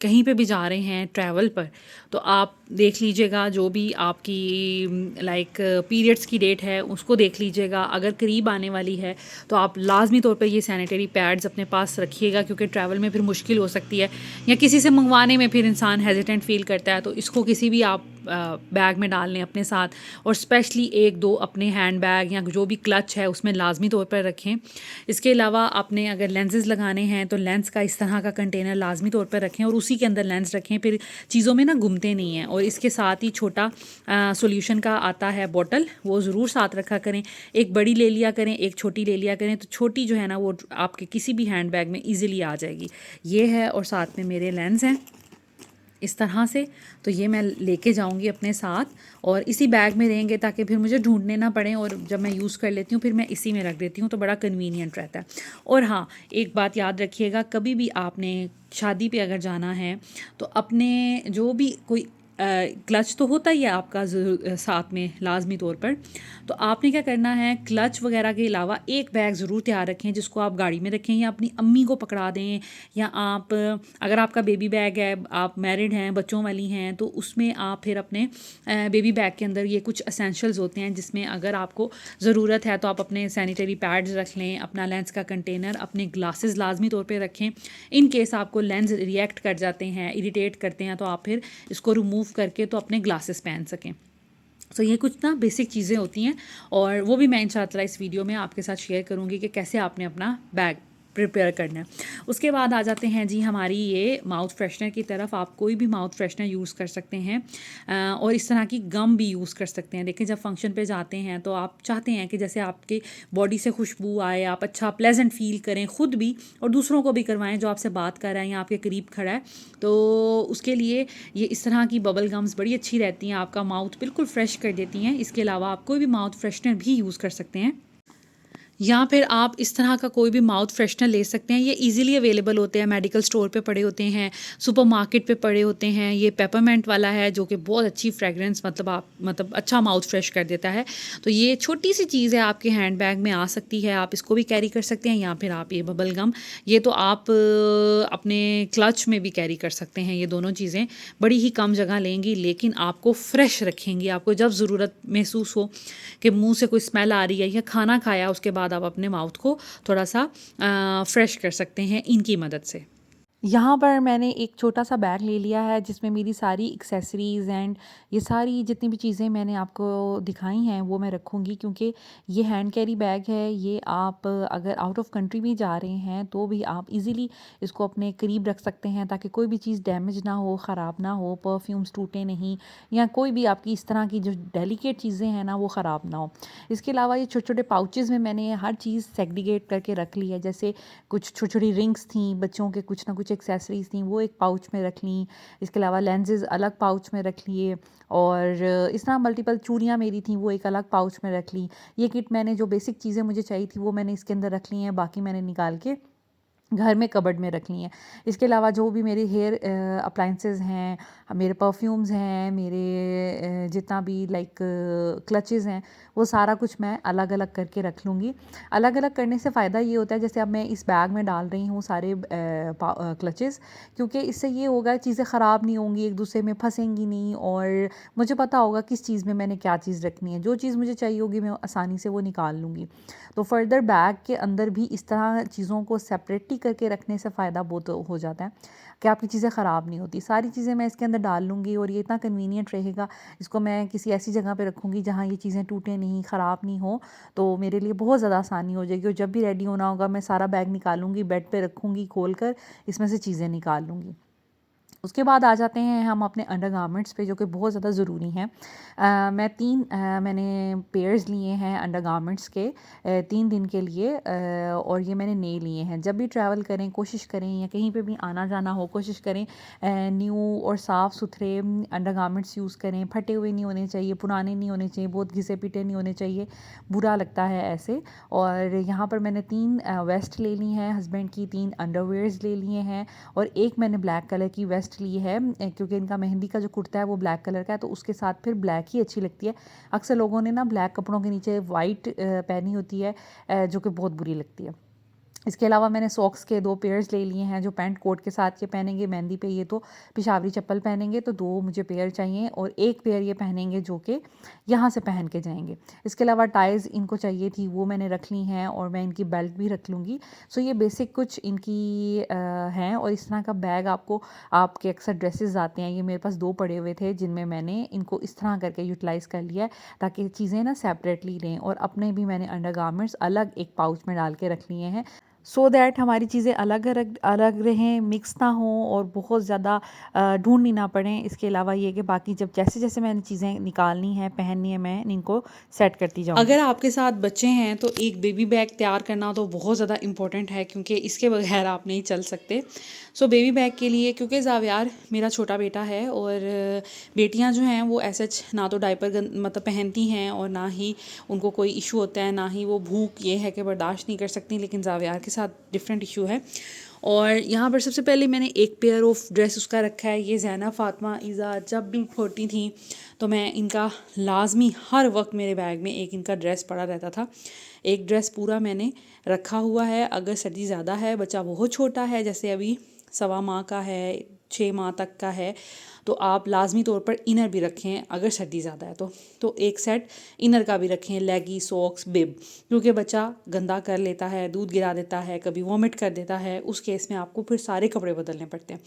कहीं पे भी जा रहे हैं ट्रैवल पर, तो आप देख लीजिएगा जो भी आपकी लाइक पीरियड्स की डेट है उसको देख लीजिएगा। अगर करीब आने वाली है तो आप लाजमी तौर पे ये सैनिटरी पैड्स अपने पास रखिएगा, क्योंकि ट्रैवल में फिर मुश्किल हो सकती है या किसी से मंगवाने में फिर इंसान हेजिटेंट फ़ील करता है। तो इसको किसी भी आप बैग में डाल लें अपने साथ, और स्पेशली 1-2 अपने हैंड बैग या जो भी क्लच है उसमें लाजमी तौर पर रखें। इसके अलावा आपने अगर लेंसेज लगाने हैं तो लेंस का इस तरह का कंटेनर लाजमी तौर पर रखें और उसी के अंदर लेंस रखें, फिर चीज़ों में ना घूमते नहीं हैं। और इसके साथ ही छोटा सॉल्यूशन का आता है बॉटल, वो ज़रूर साथ रखा करें। एक बड़ी ले लिया करें, एक छोटी ले लिया करें, तो छोटी जो है ना वो आपके किसी भी हैंड बैग में ईजिली आ जाएगी। ये है, और साथ में मेरे लेंस हैं इस तरह से। तो ये मैं लेके जाऊंगी अपने साथ और इसी बैग में रहेंगे ताकि फिर मुझे ढूंढने ना पड़े, और जब मैं यूज़ कर लेती हूँ फिर मैं इसी में रख देती हूँ, तो बड़ा कन्वीनियंट रहता है। और हाँ, एक बात याद रखिएगा, कभी भी आपने शादी पे अगर जाना है तो अपने जो भी कोई क्लच तो होता ही है आपका साथ में लाजमी तौर पर, तो आपने क्या करना है, क्लच वगैरह के अलावा एक बैग ज़रूर तैयार रखें जिसको आप गाड़ी में रखें या अपनी अम्मी को पकड़ा दें, या आप अगर आपका बेबी बैग है, आप मैरिड हैं, बच्चों वाली हैं, तो उसमें आप फिर अपने बेबी बैग के अंदर ये कुछ एसेंशियल्स होते हैं जिसमें अगर आपको ज़रूरत है तो आप अपने सैनिटरी पैड्स रख लें, अपना लेंस का कंटेनर, अपने ग्लासेस लाजमी तौर पे रखें। इन केस आपको लेंस रिएक्ट कर जाते हैं, इरिटेट करते हैं, तो आप फिर इसको रिमूव करके तो अपने ग्लासेस पहन सकें। सो ये कुछ ना बेसिक चीज़ें होती हैं, और वो भी मैं इंशाअल्लाह इस वीडियो में आपके साथ शेयर करूँगी कि कैसे आपने अपना बैग प्रिपेयर करना है। उसके बाद आ जाते हैं जी हमारी ये माउथ फ्रेशनर की तरफ। आप कोई भी माउथ फ्रेशनर यूज़ कर सकते हैं, और इस तरह की गम भी यूज़ कर सकते हैं। देखिए, जब फंक्शन पे जाते हैं तो आप चाहते हैं कि जैसे आपके बॉडी से खुशबू आए, आप अच्छा प्लेजेंट फ़ील करें खुद भी और दूसरों को भी करवाएं जो आपसे बात कर रहा है या आपके करीब खड़ा है। तो उसके लिए ये इस तरह की बबल गम्स बड़ी अच्छी रहती हैं, आपका माउथ बिल्कुल फ्रेश कर देती हैं। इसके अलावा आप कोई भी माउथ फ्रेशनर भी यूज़ कर सकते हैं, या फिर आप इस तरह का कोई भी माउथ फ्रेशनर ले सकते हैं। ये इजीली अवेलेबल होते हैं, मेडिकल स्टोर पे पड़े होते हैं, सुपरमार्केट पे पड़े होते हैं। ये पेपरमेंट वाला है जो कि बहुत अच्छी फ्रेगरेंस, मतलब अच्छा माउथ फ्रेश कर देता है। तो ये छोटी सी चीज़ है, आपके हैंड बैग में आ सकती है, आप इसको भी कैरी कर सकते हैं, या फिर आप ये बबल गम, ये तो आप अपने क्लच में भी कैरी कर सकते हैं। ये दोनों चीज़ें बड़ी ही कम जगह लेंगी लेकिन आपको फ्रेश रखेंगी। आपको जब ज़रूरत महसूस हो कि मुंह से कोई स्मेल आ रही है या खाना खाया उसके बाद आप अपने माउथ को थोड़ा सा फ्रेश कर सकते हैं इनकी मदद से। यहाँ पर मैंने एक छोटा सा बैग ले लिया है जिसमें मेरी सारी एक्सेसरीज़ एंड ये सारी जितनी भी चीज़ें मैंने आपको दिखाई हैं वो मैं रखूँगी, क्योंकि ये हैंड कैरी बैग है। ये आप अगर आउट ऑफ कंट्री भी जा रहे हैं तो भी आप इजीली इसको अपने करीब रख सकते हैं ताकि कोई भी चीज़ डैमेज ना हो, ख़राब ना हो, परफ्यूम्स टूटे नहीं, या कोई भी आपकी इस तरह की जो डेलिकेट चीज़ें हैं ना वो ख़राब ना हो। इसके अलावा ये छोटे छोटे पाउचेज़ में मैंने हर चीज़ सेग्रीगेट करके रख ली है। जैसे कुछ छोटी छोटी रिंग्स थी बच्चों के, कुछ ना कुछ एक्सेसरीज़ थी, वो एक पाउच में रख ली। इसके अलावा लेंसेज अलग पाउच में रख लिए, और इस तरह मल्टीपल चूड़ियाँ मेरी थी वो एक अलग पाउच में रख ली। ये किट मैंने जो बेसिक चीज़ें मुझे चाहिए थी वो मैंने इसके अंदर रख ली हैं, बाकी मैंने निकाल के घर में कबर्ड में रख ली हैं। इसके अलावा जो भी मेरे हेयर अप्लाइंसेस हैं, मेरे परफ्यूम्स हैं, मेरे जितना भी लाइक क्लचेस हैं, वो सारा कुछ मैं अलग अलग करके रख लूँगी। अलग अलग करने से फ़ायदा ये होता है, जैसे अब मैं इस बैग में डाल रही हूँ सारे क्लचेस, क्योंकि इससे ये होगा चीज़ें ख़राब नहीं होंगी, एक दूसरे में फंसेंगी नहीं, और मुझे पता होगा किस चीज़ में मैंने क्या चीज़ रखनी है। जो चीज़ मुझे चाहिए होगी मैं आसानी से वो निकाल लूँगी। तो फर्दर बैग के अंदर भी इस तरह चीज़ों को सेपरेटली करके रखने से फ़ायदा बहुत हो जाता है कि आपकी चीज़ें ख़राब नहीं होती। सारी चीज़ें मैं इसके अंदर डाल लूँगी और ये इतना कन्वीनियंट रहेगा। इसको मैं किसी ऐसी जगह पे रखूँगी जहाँ ये चीज़ें टूटें नहीं, ख़राब नहीं हो, तो मेरे लिए बहुत ज़्यादा आसानी हो जाएगी। और जब भी रेडी होना होगा मैं सारा बैग निकालूँगी, बेड पे रखूँगी खोल कर, इसमें से चीज़ें निकाल लूँगी। उसके बाद आ जाते हैं हम अपने अंडरगारमेंट्स पे, जो कि बहुत ज़्यादा ज़रूरी हैं। मैंने पेयर्स लिए हैं अंडरगारमेंट्स के 3 दिन के लिए, और ये मैंने नए लिए हैं। जब भी ट्रैवल करें कोशिश करें या कहीं पे भी आना जाना हो कोशिश करें न्यू और साफ़ सुथरे अंडरगारमेंट्स यूज़ करें। फटे हुए नहीं होने चाहिए, पुराने नहीं होने चाहिए, बहुत घिसे पिटे नहीं होने चाहिए, बुरा लगता है ऐसे। और यहाँ पर मैंने 3 वेस्ट ले ली हैं हस्बैंड की, 3 अंडरवियर्स ले लिए हैं और एक मैंने ब्लैक कलर की वेस्ट ली है, क्योंकि इनका मेहंदी का जो कुर्ता है वो ब्लैक कलर का है, तो उसके साथ फिर ब्लैक ही अच्छी लगती है। अक्सर लोगों ने ना ब्लैक कपड़ों के नीचे वाइट पहनी होती है, जो कि बहुत बुरी लगती है। इसके अलावा मैंने सॉक्स के 2 पेयर्स ले लिए हैं, जो पैंट कोट के साथ के पहनेंगे मेहंदी पे, ये तो पेशावरी चप्पल पहनेंगे, तो 2 मुझे पेयर चाहिए और 1 पेयर ये पहनेंगे जो कि यहाँ से पहन के जाएंगे। इसके अलावा टाइज़ इनको चाहिए थी, वो मैंने रख ली हैं और मैं इनकी बेल्ट भी रख लूँगी। सो ये बेसिक कुछ इनकी हैं। और इस तरह का बैग आपके अक्सर ड्रेसेस आते हैं, ये मेरे पास 2 पड़े हुए थे जिनमें मैंने इनको इस तरह करके यूटिलाइज़ कर लिया है ताकि चीज़ें ना सेपरेटली रहें। और अपने भी मैंने अंडरगारमेंट्स अलग एक पाउच में डाल के रख लिए हैं, सो दैट हमारी चीज़ें अलग अलग अलग रहें, मिक्स ना हों और बहुत ज़्यादा ढूंढनी ना पड़ें। इसके अलावा ये कि बाकी जब जैसे जैसे मैंने चीज़ें निकालनी है पहननी है, मैं इनको सेट करती जाऊँगी। अगर आपके साथ बच्चे हैं तो एक बेबी बैग तैयार करना तो बहुत ज़्यादा इम्पोर्टेंट है, क्योंकि इसके बगैर आप नहीं चल सकते। सो बेबी बैग के लिए, क्योंकि ज़ावियार मेरा छोटा बेटा है और बेटियां जो हैं वो ऐसे ना तो डायपर मतलब पहनती हैं और ना ही उनको कोई इशू होता है, ना ही वो भूख ये है कि बर्दाश्त नहीं कर सकती, लेकिन ज़ावियार के साथ डिफरेंट इशू है। और यहाँ पर सबसे पहले मैंने एक पेयर ऑफ ड्रेस उसका रखा है। ये ज़ैना फ़ातिमा इज़ा जब भी छोटी थी तो मैं इनका लाजमी हर वक्त मेरे बैग में एक इनका ड्रेस पड़ा रहता था। एक ड्रेस पूरा मैंने रखा हुआ है। अगर सर्दी ज़्यादा है, बच्चा बहुत छोटा है, जैसे अभी 1.25 माह का है, 6 माह तक का है, तो आप लाजमी तौर पर इनर भी रखें अगर सर्दी ज़्यादा है तो एक सेट इनर का भी रखें, लेगी, सॉक्स, बिब, क्योंकि बच्चा गंदा कर लेता है, दूध गिरा देता है, कभी वॉमिट कर देता है, उस केस में आपको फिर सारे कपड़े बदलने पड़ते हैं।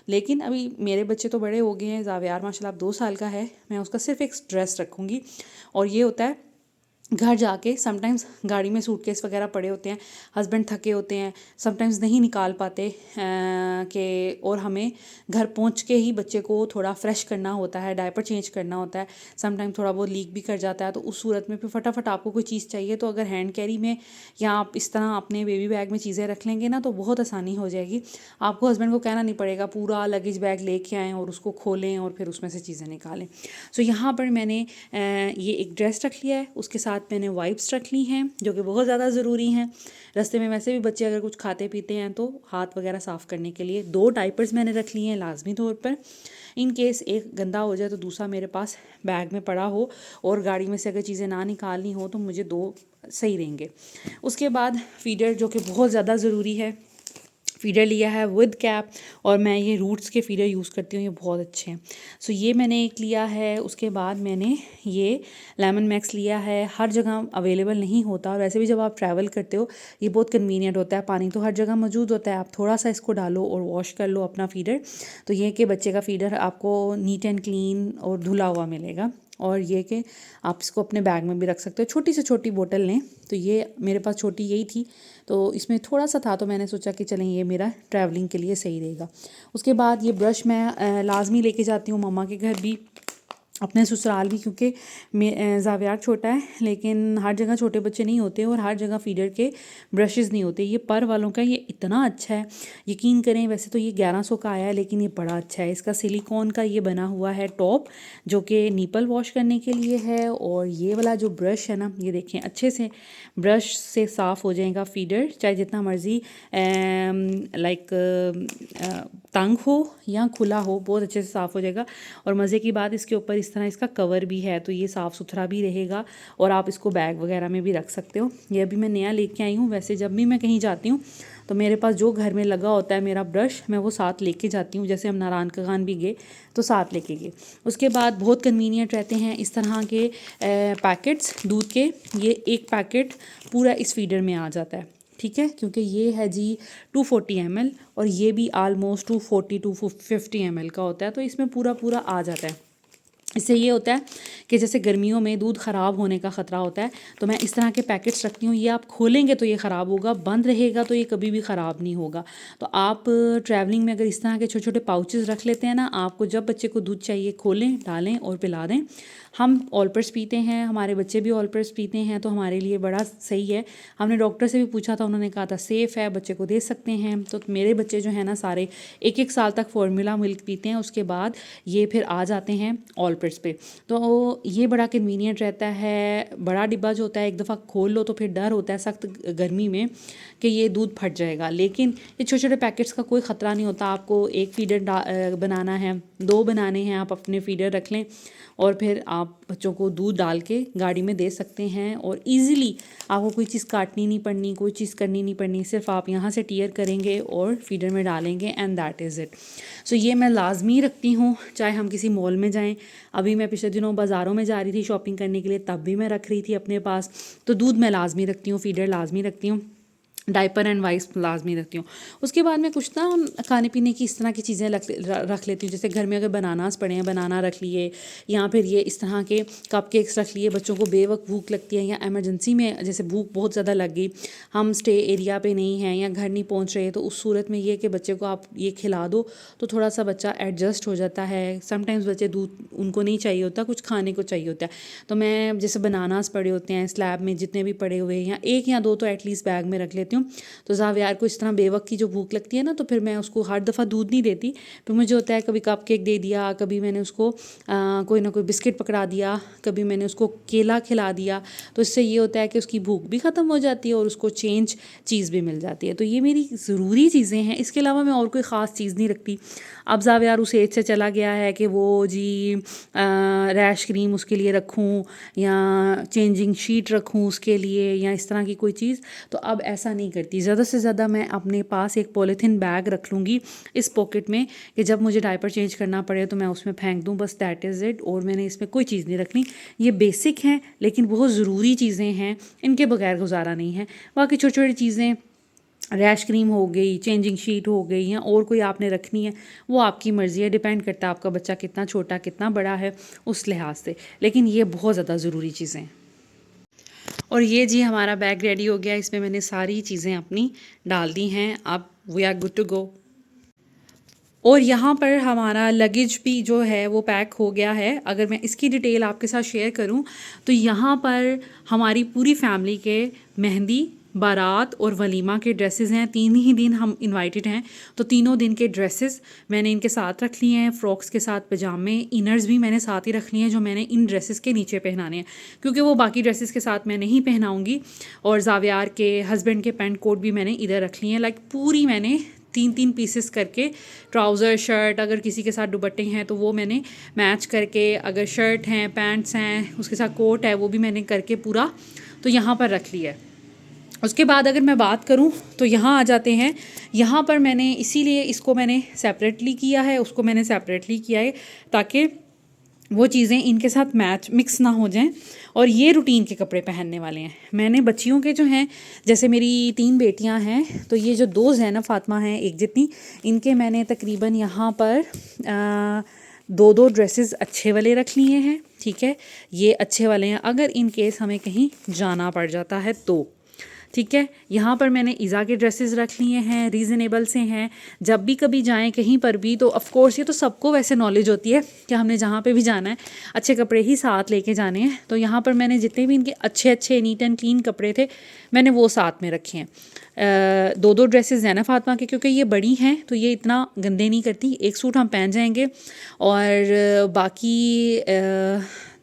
लेकिन अभी मेरे बच्चे तो बड़े हो गए हैं, ज़ावियार माशाल्लाह 2 साल का है, मैं उसका सिर्फ एक ड्रेस रखूँगी। और ये होता है घर जाके समटाइम्स गाड़ी में सूटकेस वगैरह पड़े होते हैं, हस्बैंड थके होते हैं, समटाइम्स नहीं निकाल पाते कि, और हमें घर पहुंच के ही बच्चे को थोड़ा फ्रेश करना होता है, डायपर चेंज करना होता है, समटाइम थोड़ा बहुत लीक भी कर जाता है, तो उस सूरत में फिर फटाफट आपको कोई चीज़ चाहिए, तो अगर हैंड कैरी में या आप इस तरह अपने बेबी बैग में चीज़ें रख लेंगे ना तो बहुत आसानी हो जाएगी। आपको हस्बैंड को कहना नहीं पड़ेगा पूरा लगेज बैग लेके आएँ और उसको खोलें और फिर उसमें से चीज़ें निकालें। सो यहाँ पर मैंने ये एक ड्रेस रख लिया है, उसके साथ मैंने वाइप्स रख ली हैं जो कि बहुत ज़्यादा ज़रूरी हैं। रास्ते में वैसे भी बच्चे अगर कुछ खाते पीते हैं तो हाथ वगैरह साफ़ करने के लिए 2 डाइपर्स मैंने रख लिए हैं लाजमी तौर पर, इन केस एक गंदा हो जाए तो दूसरा मेरे पास बैग में पड़ा हो, और गाड़ी में से अगर चीज़ें ना निकालनी हो तो मुझे 2 सही रहेंगे। उसके बाद फीडर जो कि बहुत ज़्यादा ज़रूरी है, फीडर लिया है विद कैप, और मैं ये रूट्स के फीडर यूज़ करती हूँ, ये बहुत अच्छे हैं। सो ये मैंने एक लिया है। उसके बाद मैंने ये लेमन मैक्स लिया है, हर जगह अवेलेबल नहीं होता, और वैसे भी जब आप ट्रैवल करते हो ये बहुत कन्वीनियंट होता है, पानी तो हर जगह मौजूद होता है, आप थोड़ा सा इसको डालो और वॉश कर लो अपना फीडर, तो ये कि बच्चे का फीडर आपको नीट एंड क्लीन और धुला हुआ मिलेगा। और ये कि आप इसको अपने बैग में भी रख सकते हो, छोटी से छोटी बोतल लें, तो ये मेरे पास छोटी यही थी, तो इसमें थोड़ा सा था तो मैंने सोचा कि चलें ये मेरा ट्रैवलिंग के लिए सही रहेगा। उसके बाद ये ब्रश मैं लाजमी लेके जाती हूँ मम्मा के घर भी, अपने ससुराल भी, क्योंकि ज़ावियार छोटा है लेकिन हर जगह छोटे बच्चे नहीं होते और हर जगह फीडर के ब्रशेज़ नहीं होते। ये पर वालों का ये इतना अच्छा है, यकीन करें, वैसे तो ये 1100 का आया है लेकिन ये बड़ा अच्छा है। इसका सिलिकॉन का ये बना हुआ है टॉप जो कि नीपल वॉश करने के लिए है, और ये वाला जो ब्रश है ना, ये देखें अच्छे से ब्रश से साफ़ हो जाएगा फीडर, चाहे जितना मर्ज़ी लाइक तंग हो या खुला हो, बहुत अच्छे से साफ़ हो जाएगा। और मज़े की बात, इसके ऊपर इस तरह इसका कवर भी है, तो ये साफ़ सुथरा भी रहेगा और आप इसको बैग वगैरह में भी रख सकते हो। ये अभी मैं नया लेके आई हूँ। वैसे जब भी मैं कहीं जाती हूँ तो मेरे पास जो घर में लगा होता है मेरा ब्रश, मैं वो साथ लेके जाती हूँ। जैसे हम नारायण का खान भी गए तो साथ लेके गए। उसके बाद बहुत कन्वीनियंट रहते हैं इस तरह के पैकेट्स दूध के। ये एक पैकेट पूरा इस फीडर में आ जाता है, ठीक है, क्योंकि ये है जी 240 ml और ये भी आलमोस्ट 240 250 ml का होता है, तो इसमें पूरा पूरा आ जाता है। इससे ये होता है कि जैसे गर्मियों में दूध ख़राब होने का ख़तरा होता है, तो मैं इस तरह के पैकेट्स रखती हूँ। ये आप खोलेंगे तो ये ख़राब होगा, बंद रहेगा तो ये कभी भी ख़राब नहीं होगा। तो आप ट्रैवलिंग में अगर इस तरह के छोटे छोटे पाउचेस रख लेते हैं ना, आपको जब बच्चे को दूध चाहिए खोलें, डालें और पिला दें। हम ऑलपर्स पीते हैं, हमारे बच्चे भी ऑलपर्स पीते हैं, तो हमारे लिए बड़ा सही है। हमने डॉक्टर से भी पूछा था, उन्होंने कहा था सेफ़ है, बच्चे को दे सकते हैं। तो मेरे बच्चे जो है ना सारे 1-1 साल तक फार्मूला मिल्क पीते हैं, उसके बाद ये फिर आ जाते हैं ऑलपर्स पे। तो ये बड़ा कन्वीनियंट रहता है। बड़ा डिब्बा जो होता है एक दफ़ा खोल लो तो फिर डर होता है सख्त गर्मी में कि ये दूध फट जाएगा, लेकिन ये छोटे छोटे पैकेट्स का कोई ख़तरा नहीं होता। आपको एक फीडर बनाना है, 2 बनाने हैं, आप अपने फीडर रख लें और फिर आप बच्चों को दूध डाल के गाड़ी में दे सकते हैं। और इजीली आपको कोई चीज़ काटनी नहीं पड़नी, कोई चीज़ करनी नहीं पड़नी, सिर्फ आप यहाँ से टीयर करेंगे और फीडर में डालेंगे एंड दैट इज़ इट। सो ये मैं लाजमी रखती हूँ, चाहे हम किसी मॉल में जाएं। अभी मैं पिछले दिनों बाज़ारों में जा रही थी शॉपिंग करने के लिए, तब भी मैं रख रही थी अपने पास। तो दूध मैं लाजमी रखती हूँ, फीडर लाजमी रखती हूँ, डायपर एंड वाइस लाजमी रखती हूँ। उसके बाद मैं कुछ ना खाने पीने की इस तरह की चीज़ें रख लेती हूँ। जैसे घर में अगर बनानास पड़े हैं, बनाना रख लिए, या फिर ये इस तरह के कपकेक्स रख लिए। बच्चों को बेवक्त भूख लगती है या एमरजेंसी में जैसे भूख बहुत ज़्यादा लग गई, हम स्टे एरिया पे नहीं हैं या घर नहीं पहुँच रहे, तो उस सूरत में ये कि बच्चे को आप ये खिला दो तो थोड़ा सा बच्चा एडजस्ट हो जाता है। समटाइम्स बच्चे दूध उनको नहीं चाहिए होता, कुछ खाने को चाहिए होता है। तो मैं जैसे बनानास पड़े होते हैं स्लैब में, जितने भी पड़े हुए हैं, या 1 या 2 तो एटलीस्ट बैग में रख लेती हूँ। तो ज़ावियार को इस तरह बेवक्त की जो भूख लगती है ना, तो फिर मैं उसको हर दफ़ा दूध नहीं देती। फिर मुझे होता है कभी कप केक दे दिया, कभी मैंने उसको कोई ना कोई बिस्किट पकड़ा दिया, कभी मैंने उसको केला खिला दिया। तो इससे ये होता है कि उसकी भूख भी ख़त्म हो जाती है और उसको चेंज चीज़ भी मिल जाती है। तो ये मेरी ज़रूरी चीज़ें हैं, इसके अलावा मैं और कोई ख़ास चीज़ नहीं रखती। अब ज़ावियार उस एज से चला गया है कि वो जी रैश क्रीम उसके लिए रखूँ या चेंजिंग शीट रखूँ उसके लिए या इस तरह की कोई चीज़, तो अब ऐसा नहीं करती। ज़्यादा से ज़्यादा मैं अपने पास एक पॉलीथीन बैग रख लूँगी इस पॉकेट में कि जब मुझे डायपर चेंज करना पड़े तो मैं उसमें फेंक दूँ, बस दैट इज़ इट। और मैंने इसमें कोई चीज़ नहीं रखनी। ये बेसिक हैं लेकिन बहुत ज़रूरी चीज़ें हैं, इनके बगैर गुजारा नहीं है। बाकी छोटी छोटी चीज़ें, रैश क्रीम हो गई, चेंजिंग शीट हो गई, या और कोई आपने रखनी है, वो आपकी मर्ज़ी है, डिपेंड करता है आपका बच्चा कितना छोटा कितना बड़ा है उस लिहाज से। लेकिन ये बहुत ज़्यादा ज़रूरी चीज़ें हैं। और ये जी हमारा बैग रेडी हो गया, इसमें मैंने सारी चीज़ें अपनी डाल दी हैं। अब we are good to go. और यहाँ पर हमारा लगेज भी जो है वो पैक हो गया है। अगर मैं इसकी डिटेल आपके साथ शेयर करूँ तो यहाँ पर हमारी पूरी फैमिली के मेहंदी, बारात और वलीमा के ड्रेसेस हैं। 3 ही दिन हम इनवाइटेड हैं, तो तीनों दिन के ड्रेसेस मैंने इनके साथ रख लिए हैं। फ्रॉक्स के साथ पजामे, इनर्स भी मैंने साथ ही रख लिए हैं जो मैंने इन ड्रेसेस के नीचे पहनाने हैं, क्योंकि वो बाकी ड्रेसेस के साथ मैं नहीं पहनाऊँगी। और ज़ावियार के हस्बैंड के पैंट कोट भी मैंने इधर रख लिए हैं। लाइक पूरी मैंने 3-3 पीसेस करके, ट्राउज़र, शर्ट, अगर किसी के साथ दुपट्टे हैं तो वो मैंने मैच करके, अगर शर्ट हैं, पैंट्स हैं, उसके साथ कोट है, वो भी मैंने करके पूरा तो यहाँ पर रख लिया है। उसके बाद अगर मैं बात करूँ तो यहाँ आ जाते हैं। यहाँ पर मैंने इसीलिए इसको मैंने सेपरेटली किया है, उसको मैंने सेपरेटली किया है ताकि वो चीज़ें इनके साथ मिक्स ना हो जाएं। और ये रूटीन के कपड़े पहनने वाले हैं। मैंने बच्चियों के जो हैं, जैसे मेरी 3 बेटियां हैं, तो ये जो 2 ज़ैनब फ़ातिमा हैं एक जितनी, इनके मैंने तकरीबन यहाँ पर 2-2 ड्रेसेस अच्छे वाले रख लिए हैं। ठीक है, ये अच्छे वाले हैं अगर इन केस हमें कहीं जाना पड़ जाता है तो। ठीक है, यहाँ पर मैंने ईज़ा के ड्रेसेस रख लिए हैं, रीज़नेबल से हैं। जब भी कभी जाएं कहीं पर भी, तो ऑफ़ कोर्स ये तो सबको वैसे नॉलेज होती है कि हमने जहाँ पे भी जाना है अच्छे कपड़े ही साथ लेके जाने हैं। तो यहाँ पर मैंने जितने भी इनके अच्छे अच्छे नीट एंड क्लीन कपड़े थे मैंने वो साथ में रखे हैं। 2-2 ड्रेसेस ज़ैनब फ़ातिमा के, क्योंकि ये बड़ी हैं तो ये इतना गंदे नहीं करती। एक सूट हम पहन जाएंगे और बाकी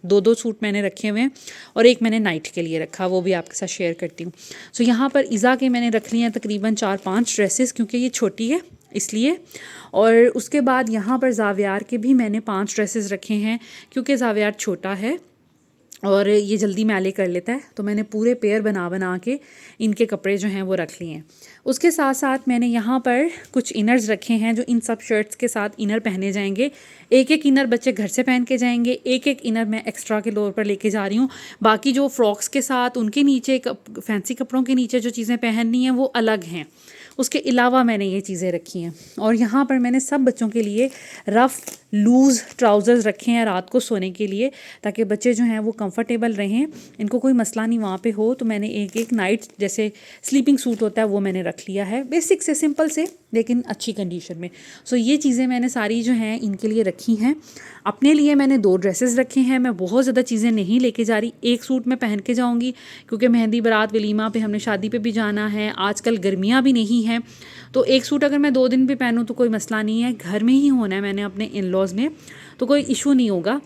2-2 सूट मैंने रखे हुए हैं और एक मैंने नाइट के लिए रखा, वो भी आपके साथ शेयर करती हूँ। सो यहाँ पर ईज़ा के मैंने रख लिए हैं तकरीबन 4-5 ड्रेसेस, क्योंकि ये छोटी है इसलिए। और उसके बाद यहाँ पर ज़ावियार के भी मैंने 5 ड्रेसेस रखे हैं, क्योंकि ज़ावियार छोटा है और ये जल्दी मैले कर लेता है, तो मैंने पूरे पेयर बना बना के इनके कपड़े जो हैं वो रख लिए हैं। उसके साथ साथ मैंने यहाँ पर कुछ इनर्स रखे हैं जो इन सब शर्ट्स के साथ इनर पहने जाएंगे। एक एक इनर बच्चे घर से पहन के जाएंगे, एक एक इनर मैं एक्स्ट्रा के तौर पर लेके जा रही हूँ। बाकी जो फ्रॉक्स के साथ उनके नीचे फैंसी कपड़ों के नीचे जो चीज़ें पहननी हैं वो अलग हैं। उसके अलावा मैंने ये चीज़ें रखी हैं। और यहाँ पर मैंने सब बच्चों के लिए रफ़ लूज़ ट्राउज़र्स रखे हैं रात को सोने के लिए, ताकि बच्चे जो हैं वो कंफर्टेबल रहें, इनको कोई मसला नहीं वहाँ पे हो। तो मैंने एक एक नाइट जैसे स्लीपिंग सूट होता है वो मैंने रख लिया है, बेसिक से सिंपल से लेकिन अच्छी कंडीशन में। सो ये चीज़ें मैंने सारी जो हैं इनके लिए रखी हैं। अपने लिए मैंने 2 ड्रेसेस रखे हैं। मैं बहुत ज़्यादा चीज़ें नहीं लेके जा रही, एक सूट मैं पहन के जाऊँगी क्योंकि मेहंदी बारात वलीमा पे हमने शादी पे भी जाना है, आजकल गर्मियाँ भी नहीं हैं, तो एक सूट अगर मैं 2 दिन भी पहनूँ तो कोई मसला नहीं है। घर में ही होना है मैंने अपने इन लॉज़ में, तो कोई इशू नहीं होगा।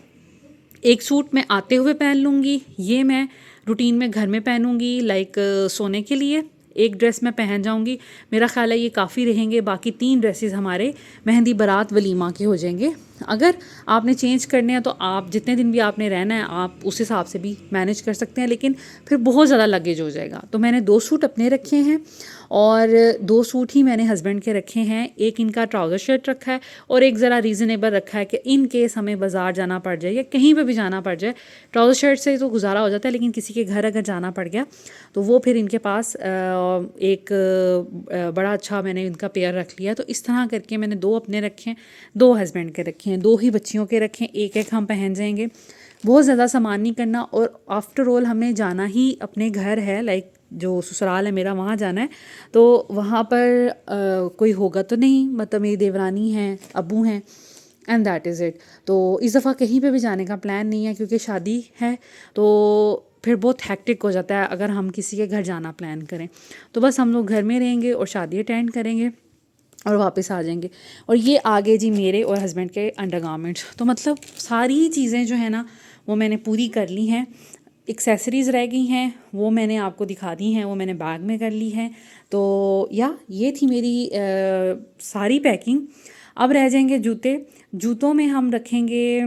एक सूट मैं आते हुए पहन लूँगी, ये मैं रूटीन में घर में पहनूँगी लाइक सोने के लिए। एक ड्रेस मैं पहन जाऊँगी, मेरा ख़्याल है ये काफ़ी रहेंगे। बाकी 3 ड्रेसेस हमारे मेहंदी बारात वलीमा के हो जाएंगे। अगर आपने चेंज करने हैं तो आप जितने दिन भी आपने रहना है आप उस हिसाब से भी मैनेज कर सकते हैं, लेकिन फिर बहुत ज़्यादा लगेज हो जाएगा। तो मैंने 2 सूट अपने रखे हैं और 2 सूट ही मैंने हस्बैंड के रखे हैं। एक इनका ट्राउज़र शर्ट रखा है और एक ज़रा रीज़नेबल रखा है कि इन केस हमें बाज़ार जाना पड़ जाए या कहीं पे भी जाना पड़ जाए। ट्राउज़र शर्ट से तो गुजारा हो जाता है, लेकिन किसी के घर अगर जाना पड़ गया तो वो फिर इनके पास एक बड़ा अच्छा मैंने इनका पेयर रख लिया। तो इस तरह करके मैंने 2 अपने रखे हैं, 2 हस्बैंड के रखे हैं, 2 ही बच्चियों के रखे हैं, एक एक हम पहन जाएंगे। बहुत ज़्यादा सामान नहीं करना, और आफ्टर ऑल हमें जाना ही अपने घर है, लाइक जो ससुराल है मेरा वहाँ जाना है, तो वहाँ पर कोई होगा तो नहीं, मतलब मेरी देवरानी हैं, अब्बू हैं, एंड दैट इज़ इट। तो इस दफ़ा कहीं पे भी जाने का प्लान नहीं है क्योंकि शादी है, तो फिर बहुत हैक्टिक हो जाता है अगर हम किसी के घर जाना प्लान करें। तो बस हम लोग घर में रहेंगे और शादी अटेंड करेंगे और वापस आ जाएंगे। और ये आगे जी मेरे और हस्बैंड के अंडरगारमेंट्स, तो मतलब सारी चीज़ें जो है ना वो मैंने पूरी कर ली हैं। एक्सेसरीज़ रह गई हैं वो मैंने आपको दिखा दी हैं, वो मैंने बैग में कर ली हैं। तो या ये थी मेरी सारी पैकिंग। अब रह जाएंगे जूते। जूतों में हम रखेंगे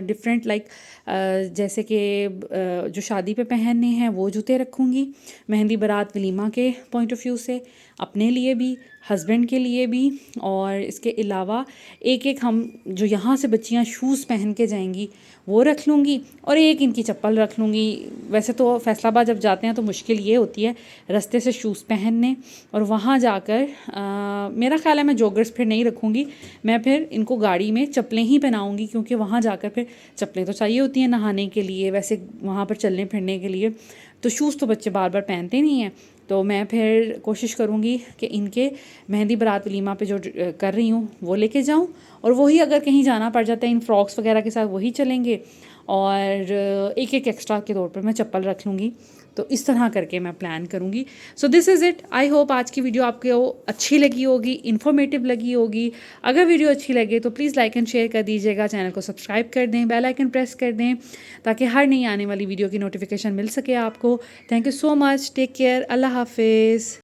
डिफरेंट लाइक जैसे कि जो शादी पे पहनने हैं वो जूते रखूँगी, मेहंदी बारात वलीमा के पॉइंट ऑफ व्यू से, अपने लिए भी, हस्बैंड के लिए भी। और इसके अलावा एक एक हम जो यहाँ से बच्चियाँ शूज़ पहन के जाएंगी वो रख लूँगी, और एक इनकी चप्पल रख लूँगी। वैसे तो फैसलाबाद जब जाते हैं तो मुश्किल ये होती है रास्ते से शूज़ पहनने, और वहाँ जाकर मेरा ख्याल है मैं जॉगर्स फिर नहीं रखूँगी, मैं फिर इनको गाड़ी में चप्पलें ही पहनाऊँगी, क्योंकि वहाँ जाकर फिर चप्पलें तो चाहिए होती हैं नहाने के लिए, वैसे वहाँ पर चलने फिरने के लिए, तो शूज़ तो बच्चे बार बार पहनते नहीं हैं। तो मैं फिर कोशिश करूँगी कि इनके मेहंदी बारात वलीमा पे जो कर रही हूँ वो लेके जाऊँ, और वही अगर कहीं जाना पड़ जाता है इन फ्रॉक्स वगैरह के साथ वही चलेंगे, और एक एक एक्स्ट्रा के तौर पर मैं चप्पल रख लूँगी। तो इस तरह करके मैं प्लान करूँगी। So this is it. I hope आज की वीडियो आपको अच्छी लगी होगी, इन्फॉर्मेटिव लगी होगी। अगर वीडियो अच्छी लगे तो प्लीज़ लाइक एंड शेयर कर दीजिएगा, चैनल को सब्सक्राइब कर दें, बेल आइकन प्रेस कर दें ताकि हर नई आने वाली वीडियो की नोटिफिकेशन मिल सके आपको। Thank you so much, take care, अल्लाह हाफिज़।